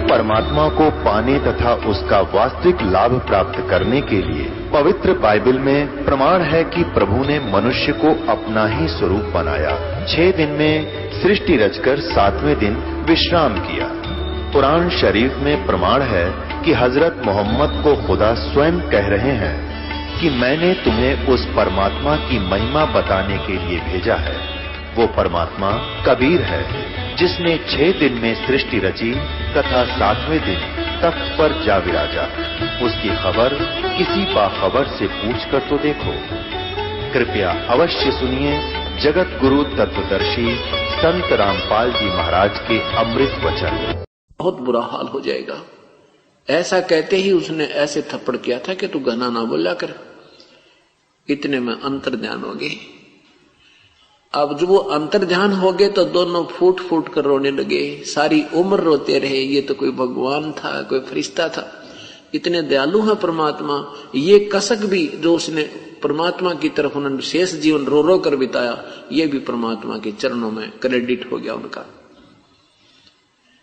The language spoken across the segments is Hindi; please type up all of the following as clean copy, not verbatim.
परमात्मा को पाने तथा उसका वास्तविक लाभ प्राप्त करने के लिए पवित्र बाइबल में प्रमाण है कि प्रभु ने मनुष्य को अपना ही स्वरूप बनाया। 6 दिन में सृष्टि रचकर 7वें दिन विश्राम किया। कुरान शरीफ में प्रमाण है कि हजरत मोहम्मद को खुदा स्वयं कह रहे हैं कि मैंने तुम्हें उस परमात्मा की महिमा बताने के लिए भेजा है। वो परमात्मा कबीर है जिसने 6 दिन में सृष्टि रची तथा 7वें दिन तख्त पर जा विराजा। उसकी खबर किसी बाखबर से पूछ कर तो देखो। कृपया अवश्य सुनिए जगत गुरु तत्वदर्शी संत रामपाल जी महाराज के अमृत वचन। बहुत बुरा हाल हो जाएगा। ऐसा कहते ही उसने ऐसे थप्पड़ किया था कि तू गाना ना बोला कर। इतने में अंतर्ध्यान हो गए। अब जब वो अंतर्ध्यान हो गए तो दोनों फूट फूट कर रोने लगे। सारी उम्र रोते रहे। ये तो कोई भगवान था, कोई फरिश्ता था। इतने दयालु है परमात्मा। ये कसक भी जो उसने परमात्मा की तरफ उन्होंने शेष जीवन रो रो कर बिताया, ये भी परमात्मा के चरणों में क्रेडिट हो गया उनका,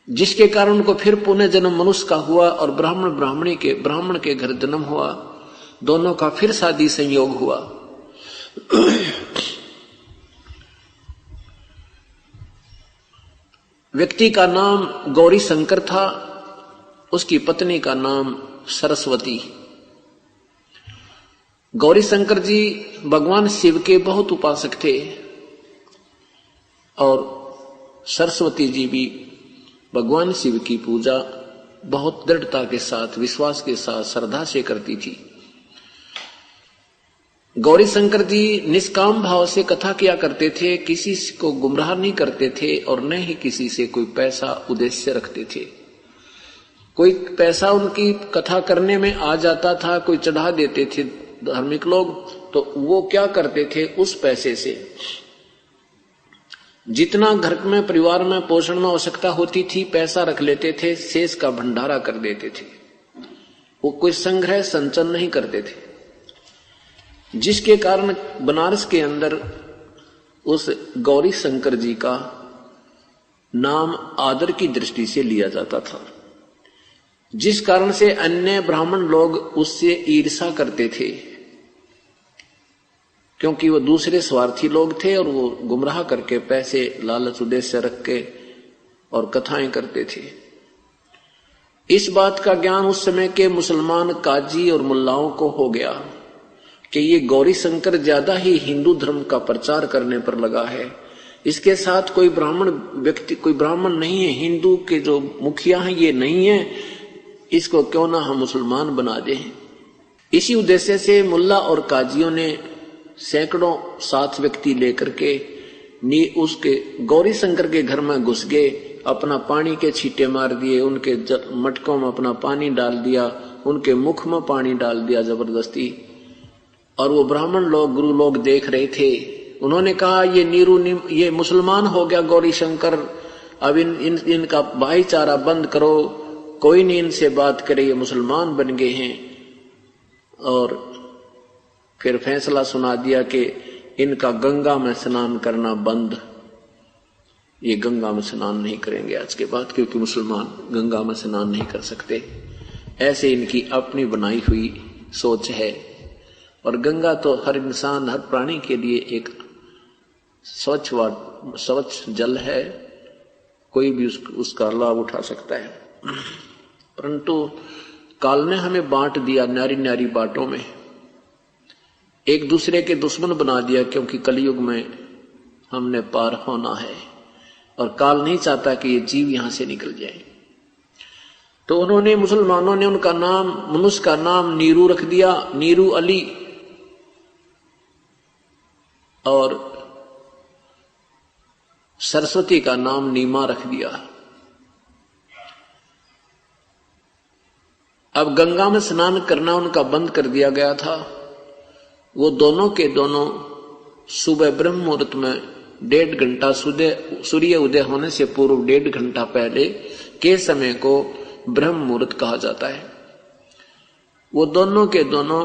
जिसके कारण उनको फिर पुनः जन्म मनुष्य का हुआ और ब्राह्मण के घर जन्म हुआ। दोनों का फिर शादी संयोग हुआ। व्यक्ति का नाम गौरी शंकर था, उसकी पत्नी का नाम सरस्वती। गौरी शंकर जी भगवान शिव के बहुत उपासक थे और सरस्वती जी भी भगवान शिव की पूजा बहुत दृढ़ता के साथ, विश्वास के साथ, श्रद्धा से करती थी। गौरी शंकर जी निष्काम भाव से कथा किया करते थे, किसी को गुमराह नहीं करते थे और न ही किसी से कोई पैसा उद्देश्य रखते थे। कोई पैसा उनकी कथा करने में आ जाता था, कोई चढ़ा देते थे धार्मिक लोग, तो वो क्या करते थे, उस पैसे से जितना घर में परिवार में पोषण में आवश्यकता होती थी पैसा रख लेते थे, शेष का भंडारा कर देते थे। वो कोई संग्रह संचन नहीं करते थे, जिसके कारण बनारस के अंदर उस गौरी शंकर जी का नाम आदर की दृष्टि से लिया जाता था, जिस कारण से अन्य ब्राह्मण लोग उससे ईर्षा करते थे, क्योंकि वो दूसरे स्वार्थी लोग थे और वो गुमराह करके पैसे लालच उद्देश्य रख के और कथाएं करते थे। इस बात का ज्ञान उस समय के मुसलमान काजी और मुल्लाओं को हो गया कि ये गौरी शंकर ज्यादा ही हिंदू धर्म का प्रचार करने पर लगा है। इसके साथ कोई ब्राह्मण व्यक्ति, कोई ब्राह्मण नहीं है, हिंदू के जो मुखिया हैं ये नहीं है, इसको क्यों ना हम मुसलमान बना दें। इसी उद्देश्य से मुल्ला और काजियों ने सैकड़ों 7 व्यक्ति लेकर के उसके गौरी शंकर के घर में घुस गए, अपना पानी के छींटे मार दिए, उनके मटकों में अपना पानी डाल दिया, उनके मुख में पानी डाल दिया जबरदस्ती। और वो ब्राह्मण लोग, गुरु लोग देख रहे थे। उन्होंने कहा ये मुसलमान हो गया गौरी शंकर, अब इनका भाईचारा बंद करो, कोई नहीं इनसे बात करे, ये मुसलमान बन गए हैं। और फिर फैसला सुना दिया कि इनका गंगा में स्नान करना बंद, ये गंगा में स्नान नहीं करेंगे आज के बाद, क्योंकि मुसलमान गंगा में स्नान नहीं कर सकते। ऐसे इनकी अपनी बनाई हुई सोच है। और गंगा तो हर इंसान, हर प्राणी के लिए एक स्वच्छ जल है, कोई भी उसका लाभ उठा सकता है। परंतु काल ने हमें बांट दिया न्यारी न्यारी बाटों में, एक दूसरे के दुश्मन बना दिया, क्योंकि कलयुग में हमने पार होना है और काल नहीं चाहता कि ये जीव यहां से निकल जाए। तो उन्होंने, मुसलमानों ने उनका नाम, मनुष्य का नाम नीरू रख दिया, नीरू अली, और सरस्वती का नाम नीमा रख दिया। अब गंगा में स्नान करना उनका बंद कर दिया गया था। वो दोनों के दोनों सुबह ब्रह्म मुहूर्त में 1.5 घंटा सूर्य उदय होने से पूर्व 1.5 घंटा पहले के समय को ब्रह्म मुहूर्त कहा जाता है। वो दोनों के दोनों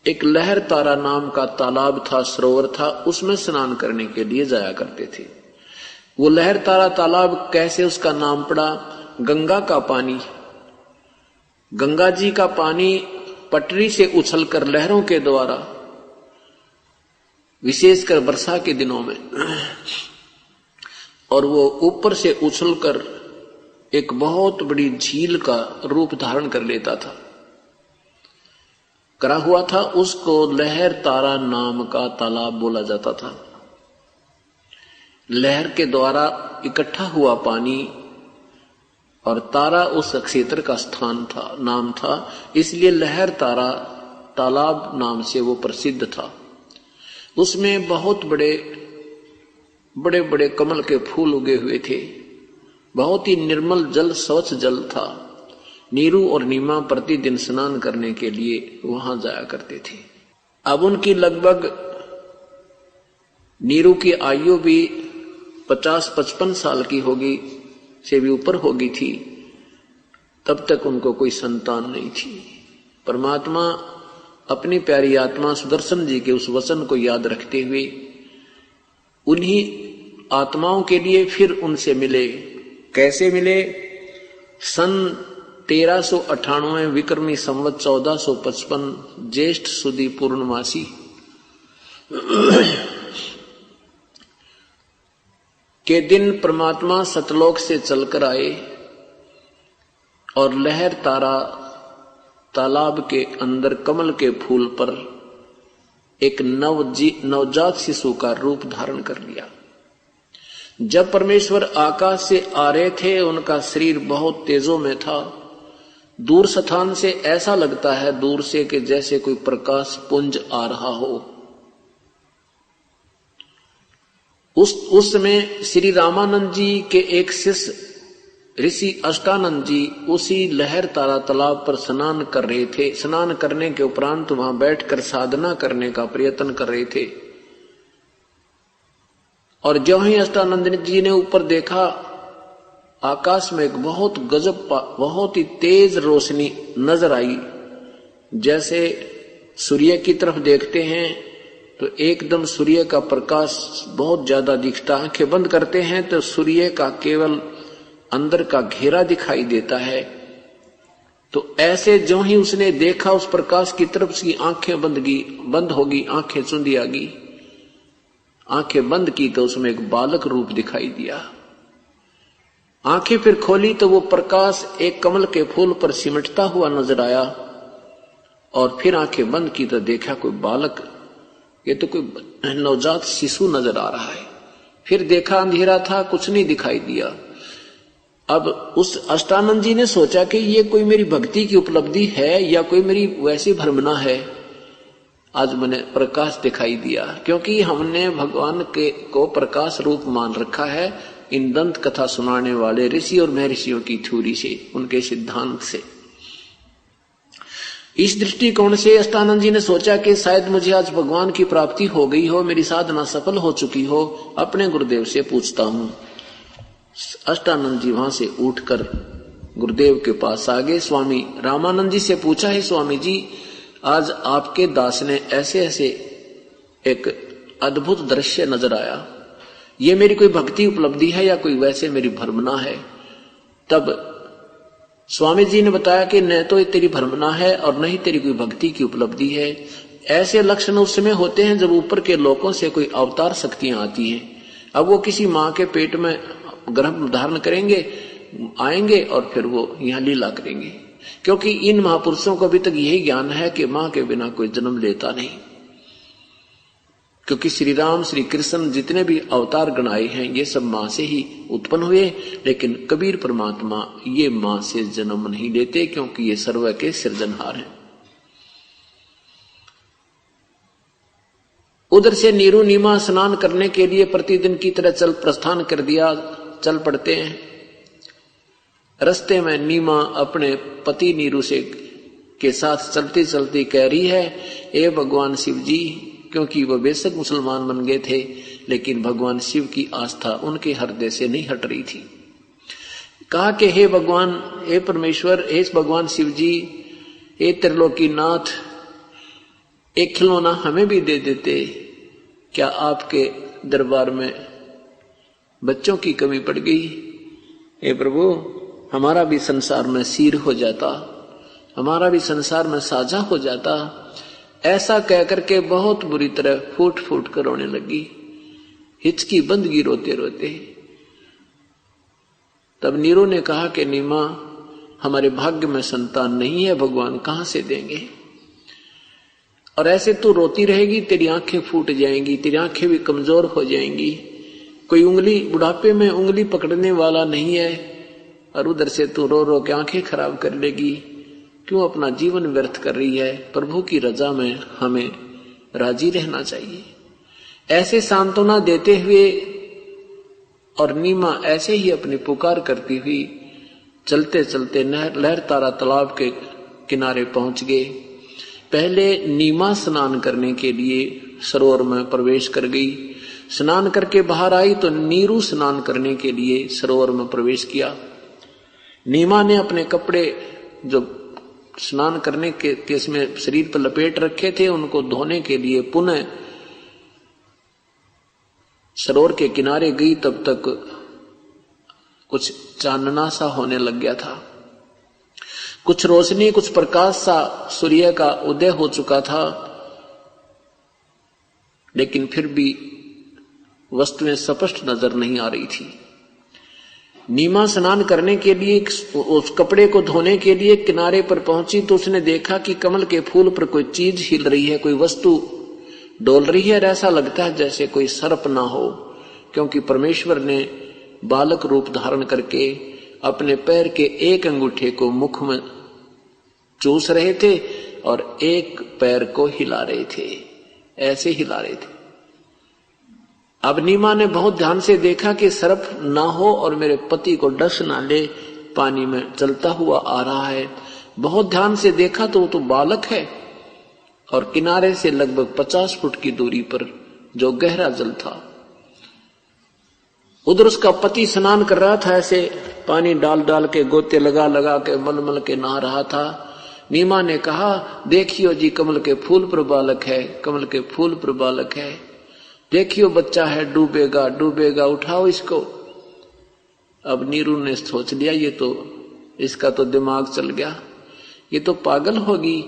एक लहर तारा नाम का तालाब था, सरोवर था, उसमें स्नान करने के लिए जाया करते थे। वो लहर तारा तालाब कैसे उसका नाम पड़ा, गंगा का पानी, गंगा जी का पानी पटरी से उछलकर लहरों के द्वारा, विशेषकर वर्षा के दिनों में, और वो ऊपर से उछलकर एक बहुत बड़ी झील का रूप धारण कर लेता था, करा हुआ था। उसको लहर तारा नाम का तालाब बोला जाता था। लहर के द्वारा इकट्ठा हुआ पानी और तारा उस क्षेत्र का स्थान था, नाम था, इसलिए लहर तारा तालाब नाम से वो प्रसिद्ध था। उसमें बहुत बड़े बड़े बड़े कमल के फूल उगे हुए थे। बहुत ही निर्मल जल, स्वच्छ जल था। नीरू और नीमा प्रतिदिन स्नान करने के लिए वहां जाया करते थे। अब उनकी लगभग, नीरू की आयु भी 50-55 साल की होगी, से भी ऊपर होगी थी। तब तक उनको कोई संतान नहीं थी। परमात्मा अपनी प्यारी आत्मा सुदर्शन जी के उस वचन को याद रखते हुए उन्हीं आत्माओं के लिए फिर उनसे मिले। कैसे मिले? सन 1398 विक्रमी संवत 1455 ज्येष्ठ सुदी पूर्णमासी के दिन परमात्मा सतलोक से चलकर आए और लहर तारा तालाब के अंदर कमल के फूल पर एक नवजात शिशु का रूप धारण कर लिया। जब परमेश्वर आकाश से आ रहे थे, उनका शरीर बहुत तेजों में था। दूर स्थान से ऐसा लगता है, दूर से, कि जैसे कोई प्रकाश पुंज आ रहा हो। उस समय श्री रामानंद जी के एक शिष्य ऋषि अष्टानंद जी उसी लहर तारा तालाब पर स्नान कर रहे थे। स्नान करने के उपरांत वहां बैठकर साधना करने का प्रयत्न कर रहे थे। और जो ही अष्टानंद जी ने ऊपर देखा, आकाश में एक बहुत गजब, बहुत ही तेज रोशनी नजर आई। जैसे सूर्य की तरफ देखते हैं तो एकदम सूर्य का प्रकाश बहुत ज्यादा दिखता है। आंखें बंद करते हैं तो सूर्य का केवल अंदर का घेरा दिखाई देता है। तो ऐसे जो ही उसने देखा उस प्रकाश की तरफ से, आंखें बंद होगी, आंखें चुंदी आ गई। आंखें बंद की तो उसमें एक बालक रूप दिखाई दिया। आंखें फिर खोली तो वो प्रकाश एक कमल के फूल पर सिमटता हुआ नजर आया। और फिर आंखें बंद की तो देखा कोई बालक, ये तो कोई नवजात शिशु नजर आ रहा है। फिर देखा अंधेरा था, कुछ नहीं दिखाई दिया। अब उस अष्टानंद जी ने सोचा कि ये कोई मेरी भक्ति की उपलब्धि है या कोई मेरी वैसी भ्रमना है, आज मैंने प्रकाश दिखाई दिया। क्योंकि हमने भगवान को प्रकाश रूप मान रखा है इन दंत कथा सुनाने वाले ऋषि और महर्षियों की थ्योरी से, उनके सिद्धांत से। इस दृष्टिकोण से अष्टानंद जी ने सोचा कि शायद मुझे आज भगवान की प्राप्ति हो गई हो, मेरी साधना सफल हो चुकी हो, अपने गुरुदेव से पूछता हूं। अष्टानंद जी वहां से उठकर गुरुदेव के पास आ गए। स्वामी रामानंद जी से पूछा है, स्वामी जी आज आपके दास ने ऐसे ऐसे एक अद्भुत दृश्य नजर आया, ये मेरी कोई भक्ति उपलब्धि है या कोई वैसे मेरी भ्रमना है? तब स्वामी जी ने बताया कि न तो तेरी भ्रमना है और न ही तेरी कोई भक्ति की उपलब्धि है। ऐसे लक्षण उस समय होते हैं जब ऊपर के लोकों से कोई अवतार शक्तियां आती हैं। अब वो किसी माँ के पेट में गर्भ धारण करेंगे, आएंगे और फिर वो यहाँ लीला करेंगे। क्योंकि इन महापुरुषों को अभी तक यही ज्ञान है कि मां के बिना कोई जन्म लेता नहीं। क्योंकि श्री राम, श्री कृष्ण जितने भी अवतार गणाए हैं ये सब मां से ही उत्पन्न हुए, लेकिन कबीर परमात्मा ये मां से जन्म नहीं लेते, क्योंकि ये सर्व के सृजनहार हैं। उधर से नीरू नीमा स्नान करने के लिए प्रतिदिन की तरह चल प्रस्थान कर दिया। चल पड़ते हैं। रास्ते में नीमा अपने पति नीरू से के साथ चलती चलती कह रही है, ए भगवान शिव जी, क्योंकि वह बेशक मुसलमान बन गए थे लेकिन भगवान शिव की आस्था उनके हृदय से नहीं हट रही थी। कहा कि हे भगवान, हे परमेश्वर, हे भगवान शिव जी, हे त्रिलोकी नाथ, एक खिलौना हमें भी दे देते। क्या आपके दरबार में बच्चों की कमी पड़ गई? हे प्रभु, हमारा भी संसार में सिर हो जाता, हमारा भी संसार में साझा हो जाता। ऐसा कहकर के बहुत बुरी तरह फूट फूट कर रोने लगी, हिचकी बंद गई रोते रोते। तब नीरू ने कहा कि नीमा, हमारे भाग्य में संतान नहीं है, भगवान कहां से देंगे? और ऐसे तू रोती रहेगी, तेरी आंखें फूट जाएंगी, तेरी आंखें भी कमजोर हो जाएंगी। कोई उंगली, बुढ़ापे में उंगली पकड़ने वाला नहीं है, और उधर से तू रो रो के आंखें खराब कर लेगी। क्यों अपना जीवन व्यर्थ कर रही है? प्रभु की रजा में हमें राजी रहना चाहिए। ऐसे सांत्वना देते हुए और नीमा ऐसे ही अपनी पुकार करती हुई चलते चलते लहर तारा तालाब के किनारे पहुंच गए। पहले नीमा स्नान करने के लिए सरोवर में प्रवेश कर गई। स्नान करके बाहर आई तो नीरू स्नान करने के लिए सरोवर में प्रवेश किया। नीमा ने अपने कपड़े जो स्नान करने के केस में शरीर पर लपेट रखे थे उनको धोने के लिए पुनः सरोवर के किनारे गई। तब तक कुछ चांदना सा होने लग गया था, कुछ रोशनी, कुछ प्रकाश सा सूर्य का उदय हो चुका था, लेकिन फिर भी वस्तुएं स्पष्ट नजर नहीं आ रही थी। नीमा स्नान करने के लिए उस कपड़े को धोने के लिए किनारे पर पहुंची तो उसने देखा कि कमल के फूल पर कोई चीज हिल रही है, कोई वस्तु डोल रही है। ऐसा लगता है जैसे कोई सर्प ना हो, क्योंकि परमेश्वर ने बालक रूप धारण करके अपने पैर के एक अंगूठे को मुख में चूस रहे थे और एक पैर को हिला रहे थे, ऐसे हिला रहे थे। अब नीमा ने बहुत ध्यान से देखा कि सर्प ना हो और मेरे पति को डस ना ले, पानी में चलता हुआ आ रहा है। बहुत ध्यान से देखा तो वो तो बालक है और किनारे से लगभग 50 फुट की दूरी पर जो गहरा जल था, उधर उसका पति स्नान कर रहा था। ऐसे पानी डाल डाल के, गोते लगा लगा के, मल मल के नहा रहा था। नीमा ने कहा, देखियो जी, कमल के फूल पर बालक है, कमल के फूल पर बालक है, देखियो बच्चा है, डूबेगा डूबेगा, उठाओ इसको। अब नीरू ने सोच लिया ये तो, इसका तो दिमाग चल गया, ये तो पागल होगी,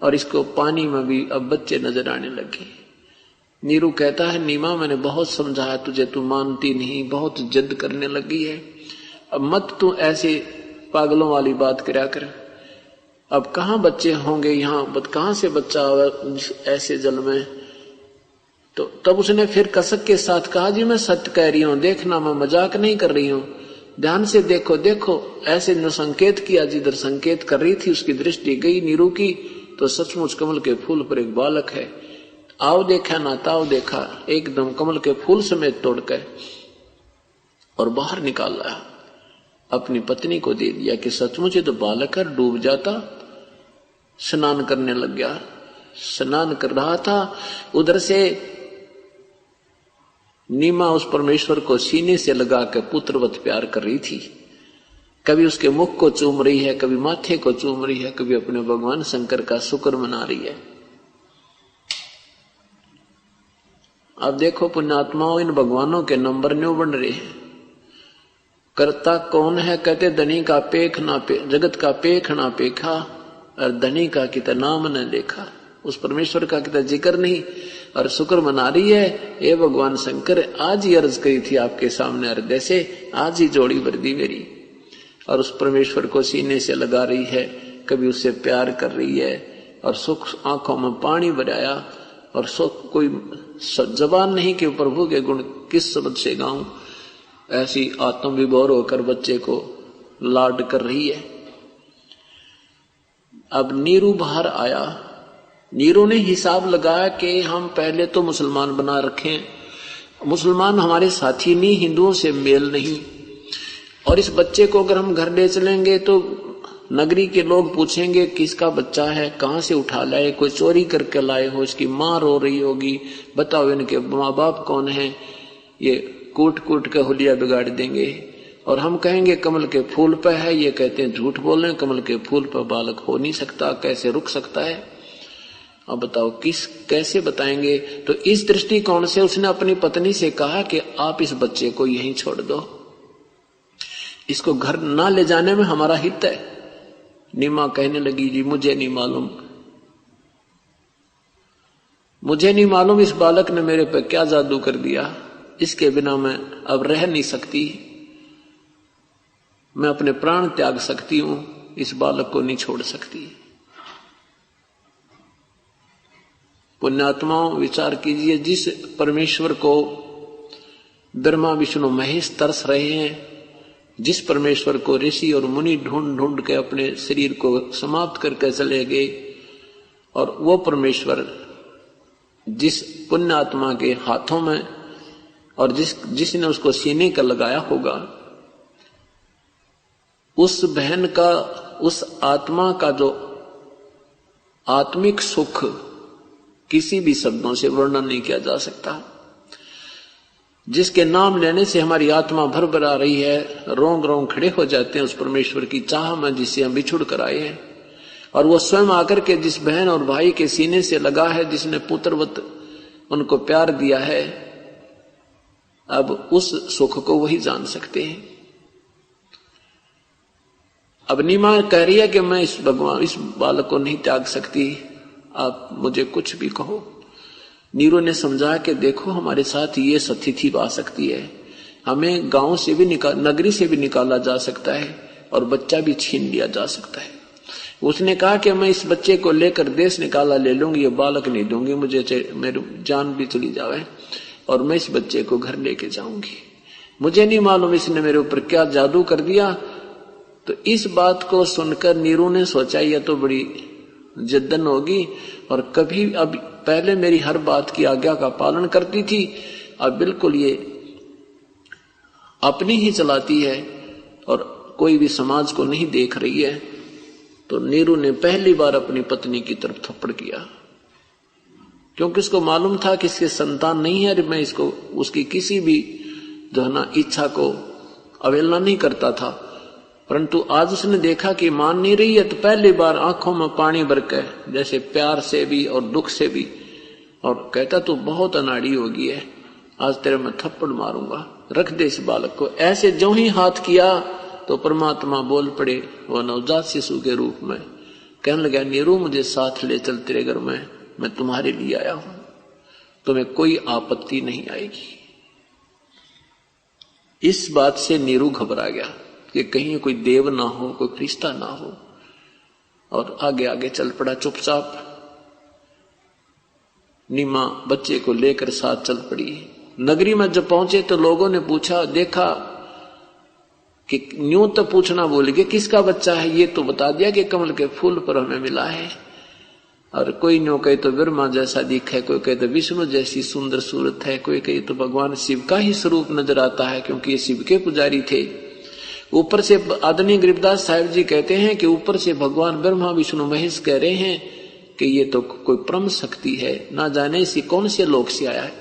और इसको पानी में भी अब बच्चे नजर आने लगे। नीरू कहता है, नीमा मैंने बहुत समझाया तुझे, तू मानती नहीं, बहुत जिद करने लगी है। अब मत तू ऐसे पागलों वाली बात करया कर। अब कहाँ बच्चे होंगे यहाँ, कहाँ से बच्चा ऐसे जल में? तो तब उसने फिर कसक के साथ कहा, जी मैं सत्य कह रही हूं, देखना मैं मजाक नहीं कर रही हूं, ध्यान से देखो देखो। ऐसे जो संकेत किया, जिधर संकेत कर रही थी उसकी दृष्टि गई नीरू की, तो सचमुच कमल के फूल पर एक बालक है। आओ देखा ना ताव देखा, एकदम कमल के फूल समेत तोड़कर और बाहर निकाल लाया। अपनी पत्नी को दे दिया कि सचमुच ये तो बालक है, डूब जाता। स्नान करने लग गया, स्नान कर रहा था। उधर से नीमा उस परमेश्वर को सीने से लगा कर पुत्रवत प्यार कर रही थी। कभी उसके मुख को चूम रही है, कभी माथे को चूम रही है, कभी अपने भगवान शंकर का शुक्र मना रही है। अब देखो पुण्यात्माओं, इन भगवानों के नंबर न्यू बन रहे हैं। करता कौन है? कहते धनी का पेख ना पे, जगत का पेख ना पेखा, और धनी का किता नाम न देखा। उस परमेश्वर का किता जिक्र नहीं, और शुक्र मना रही है। ए भगवान शंकर, आज ही अर्ज करी थी आपके सामने हृदय से, आज ही जोड़ी भर दी मेरी। और उस परमेश्वर को सीने से लगा रही है, कभी उससे प्यार कर रही है, और सुख आंखों में पानी बराया, और सुख कोई जबान नहीं कि प्रभु के गुण किस शब्द से गाऊं। ऐसी आत्म विभोर होकर बच्चे को लाड कर रही है। अब नीरू बाहर आया। नीरू ने हिसाब लगाया कि हम पहले तो मुसलमान बना रखे, मुसलमान हमारे साथी नहीं, हिंदुओं से मेल नहीं, और इस बच्चे को अगर हम घर ले चलेंगे तो नगरी के लोग पूछेंगे किसका बच्चा है, कहां से उठा लाए, कोई चोरी करके लाए हो, इसकी मां रो रही होगी, बताओ इनके माँ बाप कौन है। ये कूट कूट के हुलिया बिगाड़ देंगे, और हम कहेंगे कमल के फूल पर है, ये कहते हैं झूठ बोल रहे हैं, कमल के फूल पर बालक हो नहीं सकता, कैसे रुक सकता है। अब बताओ कैसे बताएंगे। तो इस दृष्टिकोण से उसने अपनी पत्नी से कहा कि आप इस बच्चे को यहीं छोड़ दो। इसको घर ना ले जाने में हमारा हित है। नीमा कहने लगी, जी मुझे नहीं मालूम, मुझे नहीं मालूम इस बालक ने मेरे पे क्या जादू कर दिया, इसके बिना मैं अब रह नहीं सकती, मैं अपने प्राण त्याग सकती हूं, इस बालक को नहीं छोड़ सकती। पुण्यात्माओं विचार कीजिए, जिस परमेश्वर को ब्रह्मा विष्णु महेश तरस रहे हैं, जिस परमेश्वर को ऋषि और मुनि ढूंढ ढूंढ के अपने शरीर को समाप्त करके चले गए, और वो परमेश्वर जिस पुण्यात्मा के हाथों में और जिसने उसको सीने का लगाया होगा, उस बहन का, उस आत्मा का जो आत्मिक सुख किसी भी शब्दों से वर्णन नहीं किया जा सकता। जिसके नाम लेने से हमारी आत्मा भर भर आ रही है, रोंग रोंग खड़े हो जाते हैं उस परमेश्वर की चाह में जिससे हम बिछुड़ कर आए हैं, और वो स्वयं आकर के जिस बहन और भाई के सीने से लगा है, जिसने पुत्रवत उनको प्यार दिया है, अब उस सुख को वही जान सकते हैं। अब नीमा कह रही है कि मैं इस बालक को नहीं त्याग सकती, आप मुझे कुछ भी कहो। नीरू ने समझा कि देखो हमारे साथ ये सतिथि आ सकती है, हमें गांव से भी नगरी से भी निकाला जा सकता है और बच्चा भी छीन लिया जा सकता है। उसने कहा कि मैं इस बच्चे को लेकर देश निकाला ले लूंगी, ये बालक नहीं दूंगी, मुझे मेरी जान भी चली जावे और मैं इस बच्चे को घर लेके जाऊंगी। मुझे नहीं मालूम इसने मेरे ऊपर क्या जादू कर दिया। तो इस बात को सुनकर नीरू ने सोचा यह तो बड़ी जिद्दन होगी, और कभी अब पहले मेरी हर बात की आज्ञा का पालन करती थी, अब बिल्कुल ये अपनी ही चलाती है और कोई भी समाज को नहीं देख रही है। तो नीरू ने पहली बार अपनी पत्नी की तरफ थप्पड़ किया, क्योंकि उसको मालूम था कि इसके संतान नहीं है, मैं इसको उसकी किसी भी जो है ना इच्छा को अवहेलना नहीं करता था, परंतु आज उसने देखा कि मान नहीं रही है, तो पहली बार आंखों में पानी भर के, जैसे प्यार से भी और दुख से भी, और कहता तू बहुत अनाड़ी हो गई है, आज तेरे मैं थप्पड़ मारूंगा, रख दे इस बालक को। ऐसे जो ही हाथ किया तो परमात्मा बोल पड़े वो नवजात शिशु के रूप में, कहने लगा नीरू मुझे साथ ले चल तेरे घर में, मैं तुम्हारे लिए आया हूं, तुम्हें कोई आपत्ति नहीं आएगी। इस बात से नीरू घबरा गया कि कहीं कोई देव ना हो, कोई फरिश्ता ना हो, और आगे आगे चल पड़ा चुपचाप। नीमा बच्चे को लेकर साथ चल पड़ी। नगरी में जब पहुंचे तो लोगों ने पूछा, देखा कि न्यू तो पूछना भूल गए किसका बच्चा है, ये तो बता दिया कि कमल के फूल पर हमें मिला है। और कोई न्यू कहे तो ब्रह्मा जैसा दिखे, कोई कहे तो विष्णु जैसी सुंदर सूरत है, कोई कहे तो भगवान शिव का ही स्वरूप नजर आता है, क्योंकि ये शिव के पुजारी थे। ऊपर से आदरणीय गरीबदास साहिब जी कहते हैं कि ऊपर से भगवान ब्रह्मा विष्णु महेश कह रहे हैं कि ये तो कोई परम शक्ति है, ना जाने इसी कौन से लोक से आया है,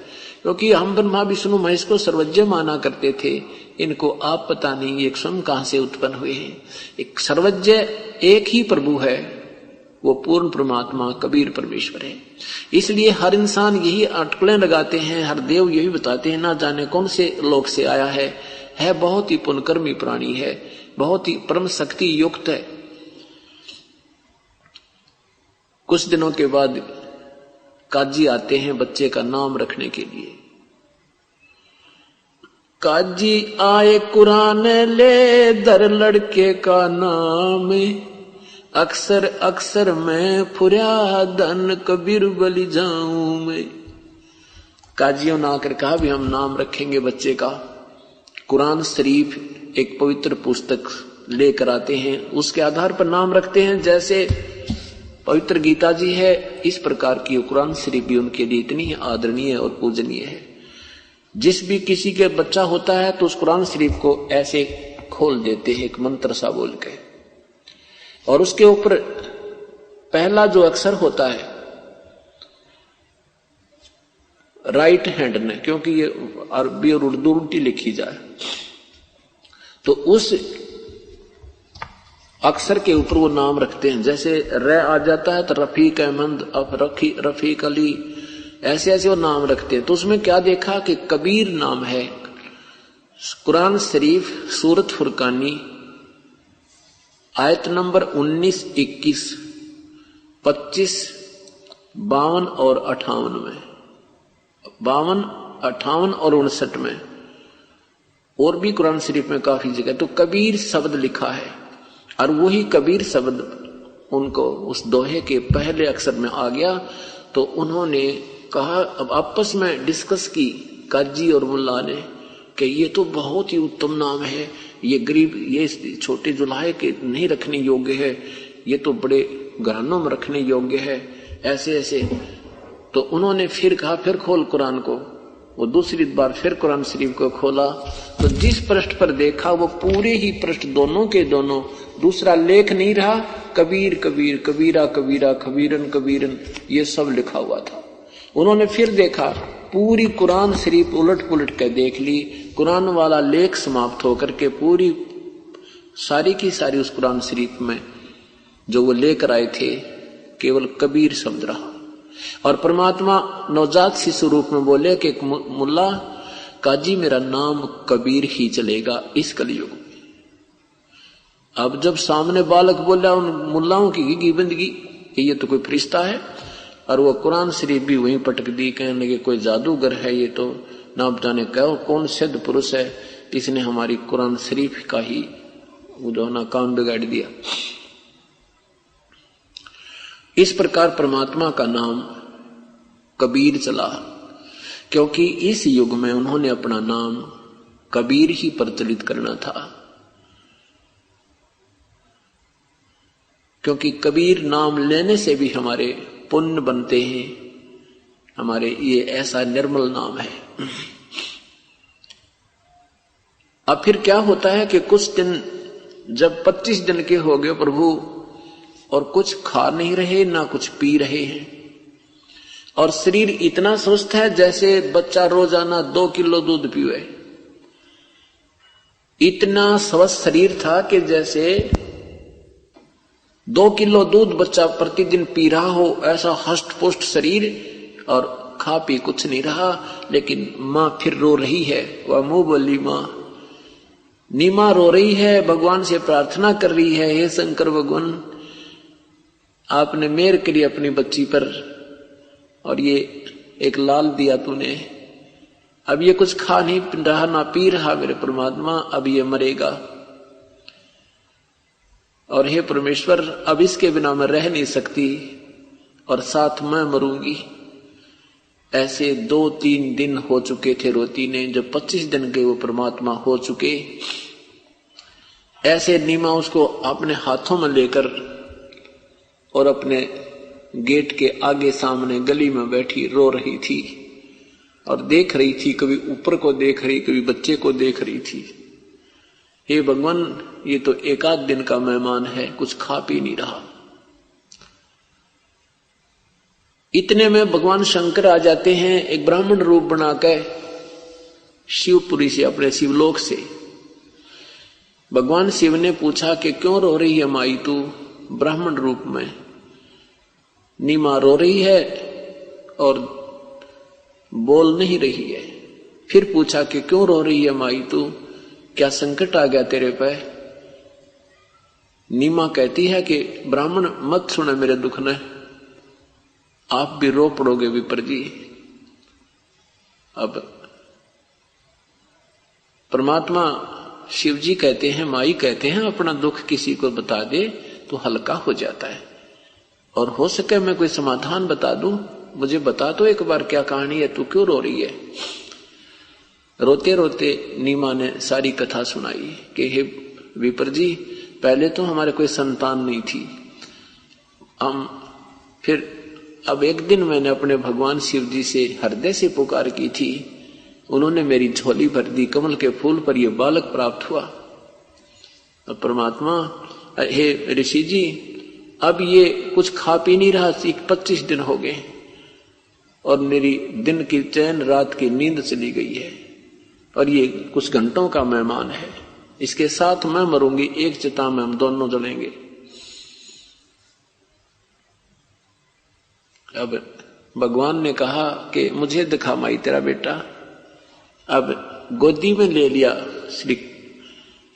क्योंकि हम ब्रह्मा विष्णु महेश को सर्वज्ञ माना करते थे, इनको आप पता नहीं ये स्वयं कहां से उत्पन्न हुए हैं। एक सर्वज्ञ एक ही प्रभु है, वो पूर्ण परमात्मा कबीर परमेश्वर है। इसलिए हर इंसान यही अटकलें लगाते हैं, हर देव यही बताते हैं, ना जाने कौन से लोक से आया है बहुत ही पुण्यकर्मी प्राणी है, बहुत ही परम शक्ति युक्त है। कुछ दिनों के बाद काजी आते हैं बच्चे का नाम रखने के लिए। काजी आए कुरान ले दर लड़के का नाम, अक्सर अक्सर मैं फुर्या धन कबीर बलि जाऊं मैं। काजियों ने आकर कहा भी हम नाम रखेंगे बच्चे का। कुरान शरीफ एक पवित्र पुस्तक लेकर आते हैं, उसके आधार पर नाम रखते हैं। जैसे पवित्र गीता जी है, इस प्रकार की कुरान शरीफ भी उनके लिए इतनी आदरणीय और पूजनीय है। जिस भी किसी के बच्चा होता है तो उस कुरान शरीफ को ऐसे खोल देते हैं एक मंत्र सा बोल के, और उसके ऊपर पहला जो अक्षर होता है राइट हैंड ने, क्योंकि ये अरबी और उर्दू उल्टी लिखी जाए, तो उस अक्षर के ऊपर वो नाम रखते हैं। जैसे र आ जाता है तो रफीक अहमद, रफीक अली, ऐसे ऐसे वो नाम रखते हैं। तो उसमें क्या देखा कि कबीर नाम है, कुरान शरीफ सूरत फुरकानी आयत नंबर 19, 21, 25, 52 और 58 में, 52, 58 और 59 में, और भी कुरान शरीफ में काफी जगह तो कबीर शब्द लिखा है। और वही कबीर शब्द उनको उस दोहे के पहले अक्षर में आ गया तो उन्होंने कहा, अब आपस में डिस्कस की काजी और मुल्ला ने कि ये तो बहुत ही उत्तम नाम है, ये गरीब, ये छोटे जुलाहे के नहीं रखने योग्य है, ये तो बड़े घरानों में रखने योग्य है, ऐसे ऐसे। तो उन्होंने फिर कहा, फिर खोल कुरान को। वो दूसरी बार फिर कुरान शरीफ को खोला तो जिस पृष्ठ पर देखा वो पूरे ही पृष्ठ दोनों के दोनों, दूसरा लेख नहीं रहा, कबीर कबीर, कबीरा कबीरा, कबीरन कबीरन, ये सब लिखा हुआ था। उन्होंने फिर देखा, पूरी कुरान शरीफ उलट पुलट कर देख ली, कुरान वाला लेख समाप्त होकर के पूरी सारी की सारी उस कुरान शरीफ में जो वो लेकर आए थे केवल कबीर शब्द रहा। और परमात्मा नवजात शिशु रूप में बोले कि मुल्ला काजी मेरा नाम कबीर ही चलेगा इस कलयुग में। अब जब सामने बालक बोला उन मुल्लाओं की बंदगी कि ये तो कोई फरिश्ता है, और वो कुरान शरीफ भी वहीं पटक दी, कहने लगे कोई जादूगर है, ये तो ना जाने कौन सिद्ध पुरुष है, इसने हमारी कुरान शरीफ का ही जो ना काम बिगाड़ दिया। इस प्रकार परमात्मा का नाम कबीर चला, क्योंकि इस युग में उन्होंने अपना नाम कबीर ही प्रचलित करना था। क्योंकि कबीर नाम लेने से भी हमारे पुण्य बनते हैं, हमारे ये ऐसा निर्मल नाम है। अब फिर क्या होता है कि कुछ दिन जब 25 दिन के हो गए प्रभु और कुछ खा नहीं रहे ना कुछ पी रहे हैं, और शरीर इतना स्वस्थ है जैसे बच्चा रोजाना 2 किलो दूध पीवे। इतना स्वस्थ शरीर था कि जैसे 2 किलो दूध बच्चा प्रतिदिन पी रहा हो, ऐसा हष्ट पुष्ट शरीर, और खा पी कुछ नहीं रहा। लेकिन मां फिर रो रही है, वह मुंह बोली मां नीमा रो रही है, भगवान से प्रार्थना कर रही है, हे शंकर भगवान आपने मेहर करी अपनी बच्ची पर, और ये एक लाल दिया तूने, अब ये कुछ खा नहीं रहा ना पी रहा मेरे परमात्मा, अब ये मरेगा, और हे परमेश्वर अब इसके बिना मैं रह नहीं सकती और साथ मैं मरूंगी। ऐसे 2-3 दिन हो चुके थे रोती ने, जब 25 दिन के वो परमात्मा हो चुके, ऐसे नीमा उसको अपने हाथों में लेकर और अपने गेट के आगे सामने गली में बैठी रो रही थी और देख रही थी, कभी ऊपर को देख रही, कभी बच्चे को देख रही थी। हे भगवान ये तो 1 दिन का मेहमान है, कुछ खा पी नहीं रहा। इतने में भगवान शंकर आ जाते हैं एक ब्राह्मण रूप बनाकर शिवपुरी से, अपने शिवलोक से। भगवान शिव ने पूछा कि क्यों रो रही है माई तू ब्राह्मण रूप में? नीमा रो रही है और बोल नहीं रही है। फिर पूछा कि क्यों रो रही है माई तू, क्या संकट आ गया तेरे पे? नीमा कहती है कि ब्राह्मण मत सुने मेरे दुख ने, आप भी रो पड़ोगे विपर जी। अब परमात्मा शिव जी कहते हैं, माई कहते हैं, अपना दुख किसी को बता दे तो हल्का हो जाता है, और हो सके मैं कोई समाधान बता दूं, मुझे बता तो एक बार क्या कहानी है, तू क्यों रो रही है? रोते रोते नीमा ने सारी कथा सुनाई कि हे विपर जी, पहले तो हमारे कोई संतान नहीं थी, हम फिर अब एक दिन मैंने अपने भगवान शिव जी से हृदय से पुकार की थी, उन्होंने मेरी झोली भर दी, कमल के फूल पर यह बालक प्राप्त हुआ। अब परमात्मा हे ऋषि जी, अब ये कुछ खा पी नहीं रहा, 25 दिन हो गए और मेरी दिन की चैन रात की नींद चली गई है, और ये कुछ घंटों का मेहमान है, इसके साथ मैं मरूंगी, एक चिता में हम दोनों जलेंगे। अब भगवान ने कहा कि मुझे दिखा माई तेरा बेटा। अब गोदी में ले लिया। श्री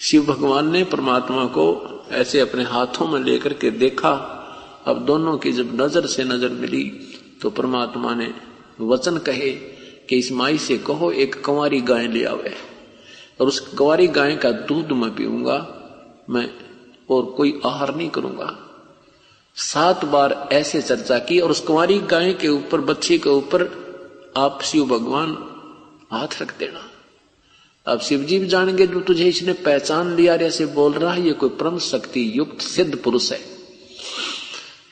शिव भगवान ने परमात्मा को ऐसे अपने हाथों में लेकर के देखा। अब दोनों की जब नजर से नजर मिली तो परमात्मा ने वचन कहे कि इस माई से कहो एक कंवारी गाय ले आवे, और उस कंवारी गाय का दूध मैं पीऊंगा, मैं और कोई आहार नहीं करूंगा। 7 बार ऐसे चर्चा की, और उस कंवारी गाय के ऊपर, बच्चे के ऊपर आप शिव भगवान हाथ रख देना। अब शिवजी भी जानेंगे जो तुझे इसने पहचान लिया, ऐसे बोल रहा है, ये कोई परम शक्ति युक्त सिद्ध पुरुष है।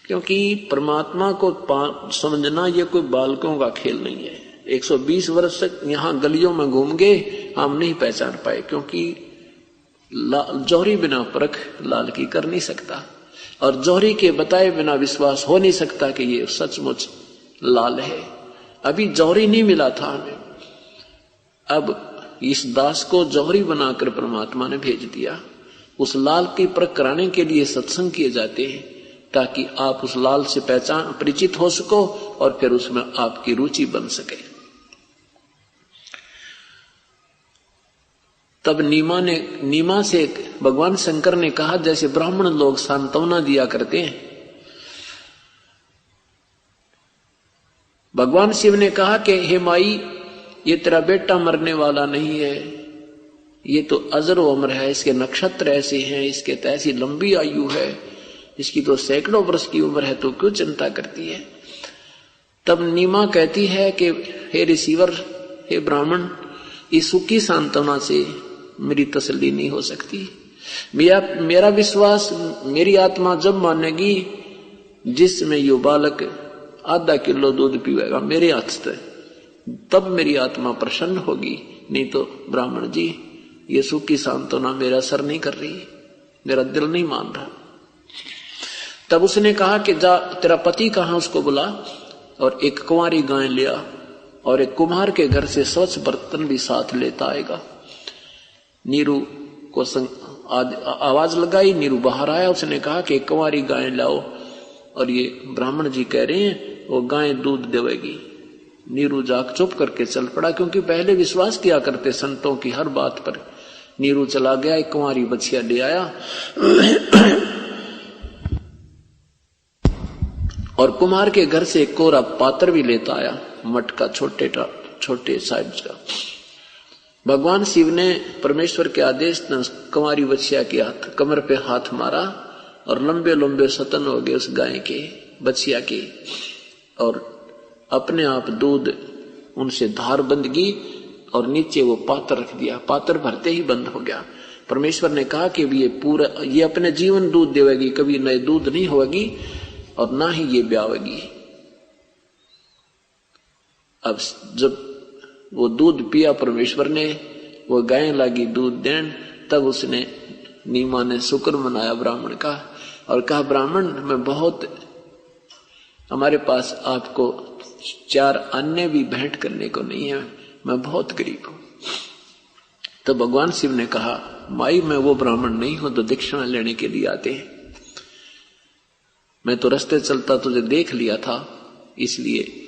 क्योंकि परमात्मा को समझना ये कोई बालकों का खेल नहीं है। 120 वर्ष तक यहां गलियों में घूम गए, हम नहीं पहचान पाए, क्योंकि जौहरी बिना परख लाल की कर नहीं सकता, और जौहरी के बताए बिना विश्वास हो नहीं सकता कि ये सचमुच लाल है। अभी जौहरी नहीं मिला था हमें। अब इस दास को जौहरी बनाकर परमात्मा ने भेज दिया। उस लाल की परख कराने के लिए सत्संग किए जाते हैं, ताकि आप उस लाल से पहचान परिचित हो सको और फिर उसमें आपकी रुचि बन सके। तब नीमा से भगवान शंकर ने कहा, जैसे ब्राह्मण लोग सांत्वना दिया करते हैं, भगवान शिव ने कहा कि हे माई, ये तेरा बेटा मरने वाला नहीं है, ये तो अजर उम्र है, इसके नक्षत्र ऐसे हैं, इसके तो ऐसी लंबी आयु है, इसकी तो सैकड़ों वर्ष की उम्र है, तो क्यों चिंता करती है। तब नीमा कहती है कि हे रिसीवर, हे ब्राह्मण, इस सुखी सांत्वना से मेरी तसल्ली नहीं हो सकती। मेरा विश्वास मेरी आत्मा जब मानेगी जिसमें यो बालक आधा किलो दूध पीवेगा मेरे हाथ से, तब मेरी आत्मा प्रसन्न होगी। नहीं तो ब्राह्मण जी, ये सुखी सांत्वना मेरा असर नहीं कर रही, मेरा दिल नहीं मान रहा। तब उसने कहा कि जा, तेरा पति कहाँ, उसको बुला, और एक कुंवारी गाय लिया, और एक कुम्हार के घर से स्वच्छ बर्तन भी साथ लेता आएगा। नीरू को आवाज लगाई, नीरू बाहर आया, उसने कहा कि एक कुंवारी गाय लाओ, और ये ब्राह्मण जी कह रहे हैं वो गाय दूध देवेगी। नीरू जाग चुप करके चल पड़ा, क्योंकि पहले विश्वास किया करते संतों की हर बात पर। नीरू चला गया, एक कुंवारी बछिया ले आया और कुम्हार के घर से एक कोरा पात्र भी लेता आया, मटका छोटे साइज का। भगवान शिव ने परमेश्वर के आदेश कुंवारी बछिया के हाथ कमर पे हाथ मारा, और लंबे लंबे सतन हो गए उस गाय के, बछिया के, और अपने आप दूध उनसे धार बंद गई, और नीचे वो पात्र रख दिया। पात्र भरते ही बंद हो गया। परमेश्वर ने कहा कि ये अपने जीवन दूध देवेगी, कभी नए दूध नहीं होगी, और ना ही ये ब्यावेगी। अब जब वो दूध पिया परमेश्वर ने, वो गाय लगी दूध देन, तब उसने नीमा ने शुक्र मनाया ब्राह्मण का, और कहा, ब्राह्मण, मैं बहुत, हमारे पास आपको 4 अन्य भी भेंट करने को नहीं है, मैं बहुत गरीब हूं। तो भगवान शिव ने कहा, माई, मैं वो ब्राह्मण नहीं हूं तो दक्षिणा लेने के लिए आते हैं। मैं तो रास्ते चलता तुझे देख लिया था, इसलिए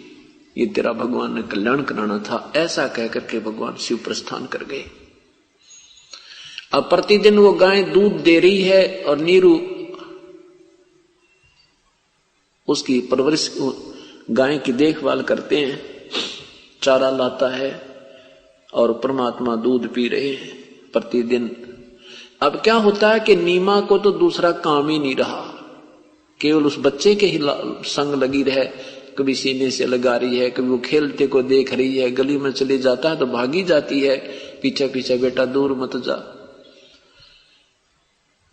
ये तेरा भगवान ने कल्याण कराना था। ऐसा कहकर के भगवान शिव प्रस्थान कर गए। अब प्रतिदिन वो गाय दूध दे रही है, और नीरू उसकी परवरिश, गाय की देखभाल करते हैं, चारा लाता है, और परमात्मा दूध पी रहे हैं प्रतिदिन। अब क्या होता है कि नीमा को तो दूसरा काम ही नहीं रहा, केवल उस बच्चे के ही संग लगी रहे। कभी सीने से लगा रही है, कभी वो खेलते को देख रही है, गली में चले जाता है तो भागी जाती है, पीछे पीछे, बेटा दूर मत जा।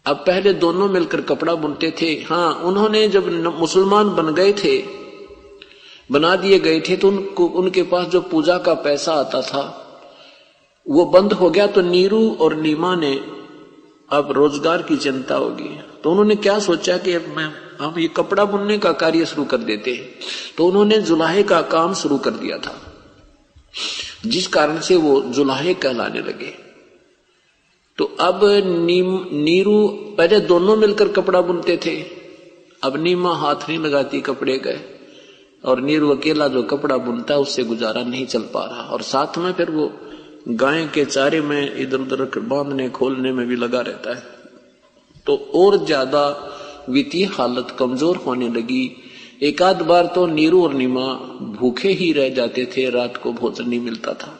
अब पहले दोनों मिलकर कपड़ा बुनते थे। हाँ, उन्होंने जब मुसलमान बन गए थे, बना दिए गए थे, तो उनके पास जो पूजा का पैसा आता था वो बंद हो गया। तो नीरू और नीमा ने अब रोजगार की चिंता होगी, तो उन्होंने क्या सोचा कि हम ये कपड़ा बुनने का कार्य शुरू कर देते हैं। तो उन्होंने जुलाहे का काम शुरू कर दिया था, जिस कारण से वो जुलाहे कहलाने लगे। तो अब नीरू, पहले दोनों मिलकर कपड़ा बुनते थे, अब नीमा हाथ नहीं लगाती कपड़े का, और नीरू अकेला जो कपड़ा बुनता है उससे गुजारा नहीं चल पा रहा। और साथ में फिर वो गाय के चारे में इधर उधर बांधने खोलने में भी लगा रहता है, तो और ज्यादा वित्तीय हालत कमजोर होने लगी। एक आध बार तो नीरू और नीमा भूखे ही रह जाते थे, रात को भोजन नहीं मिलता था।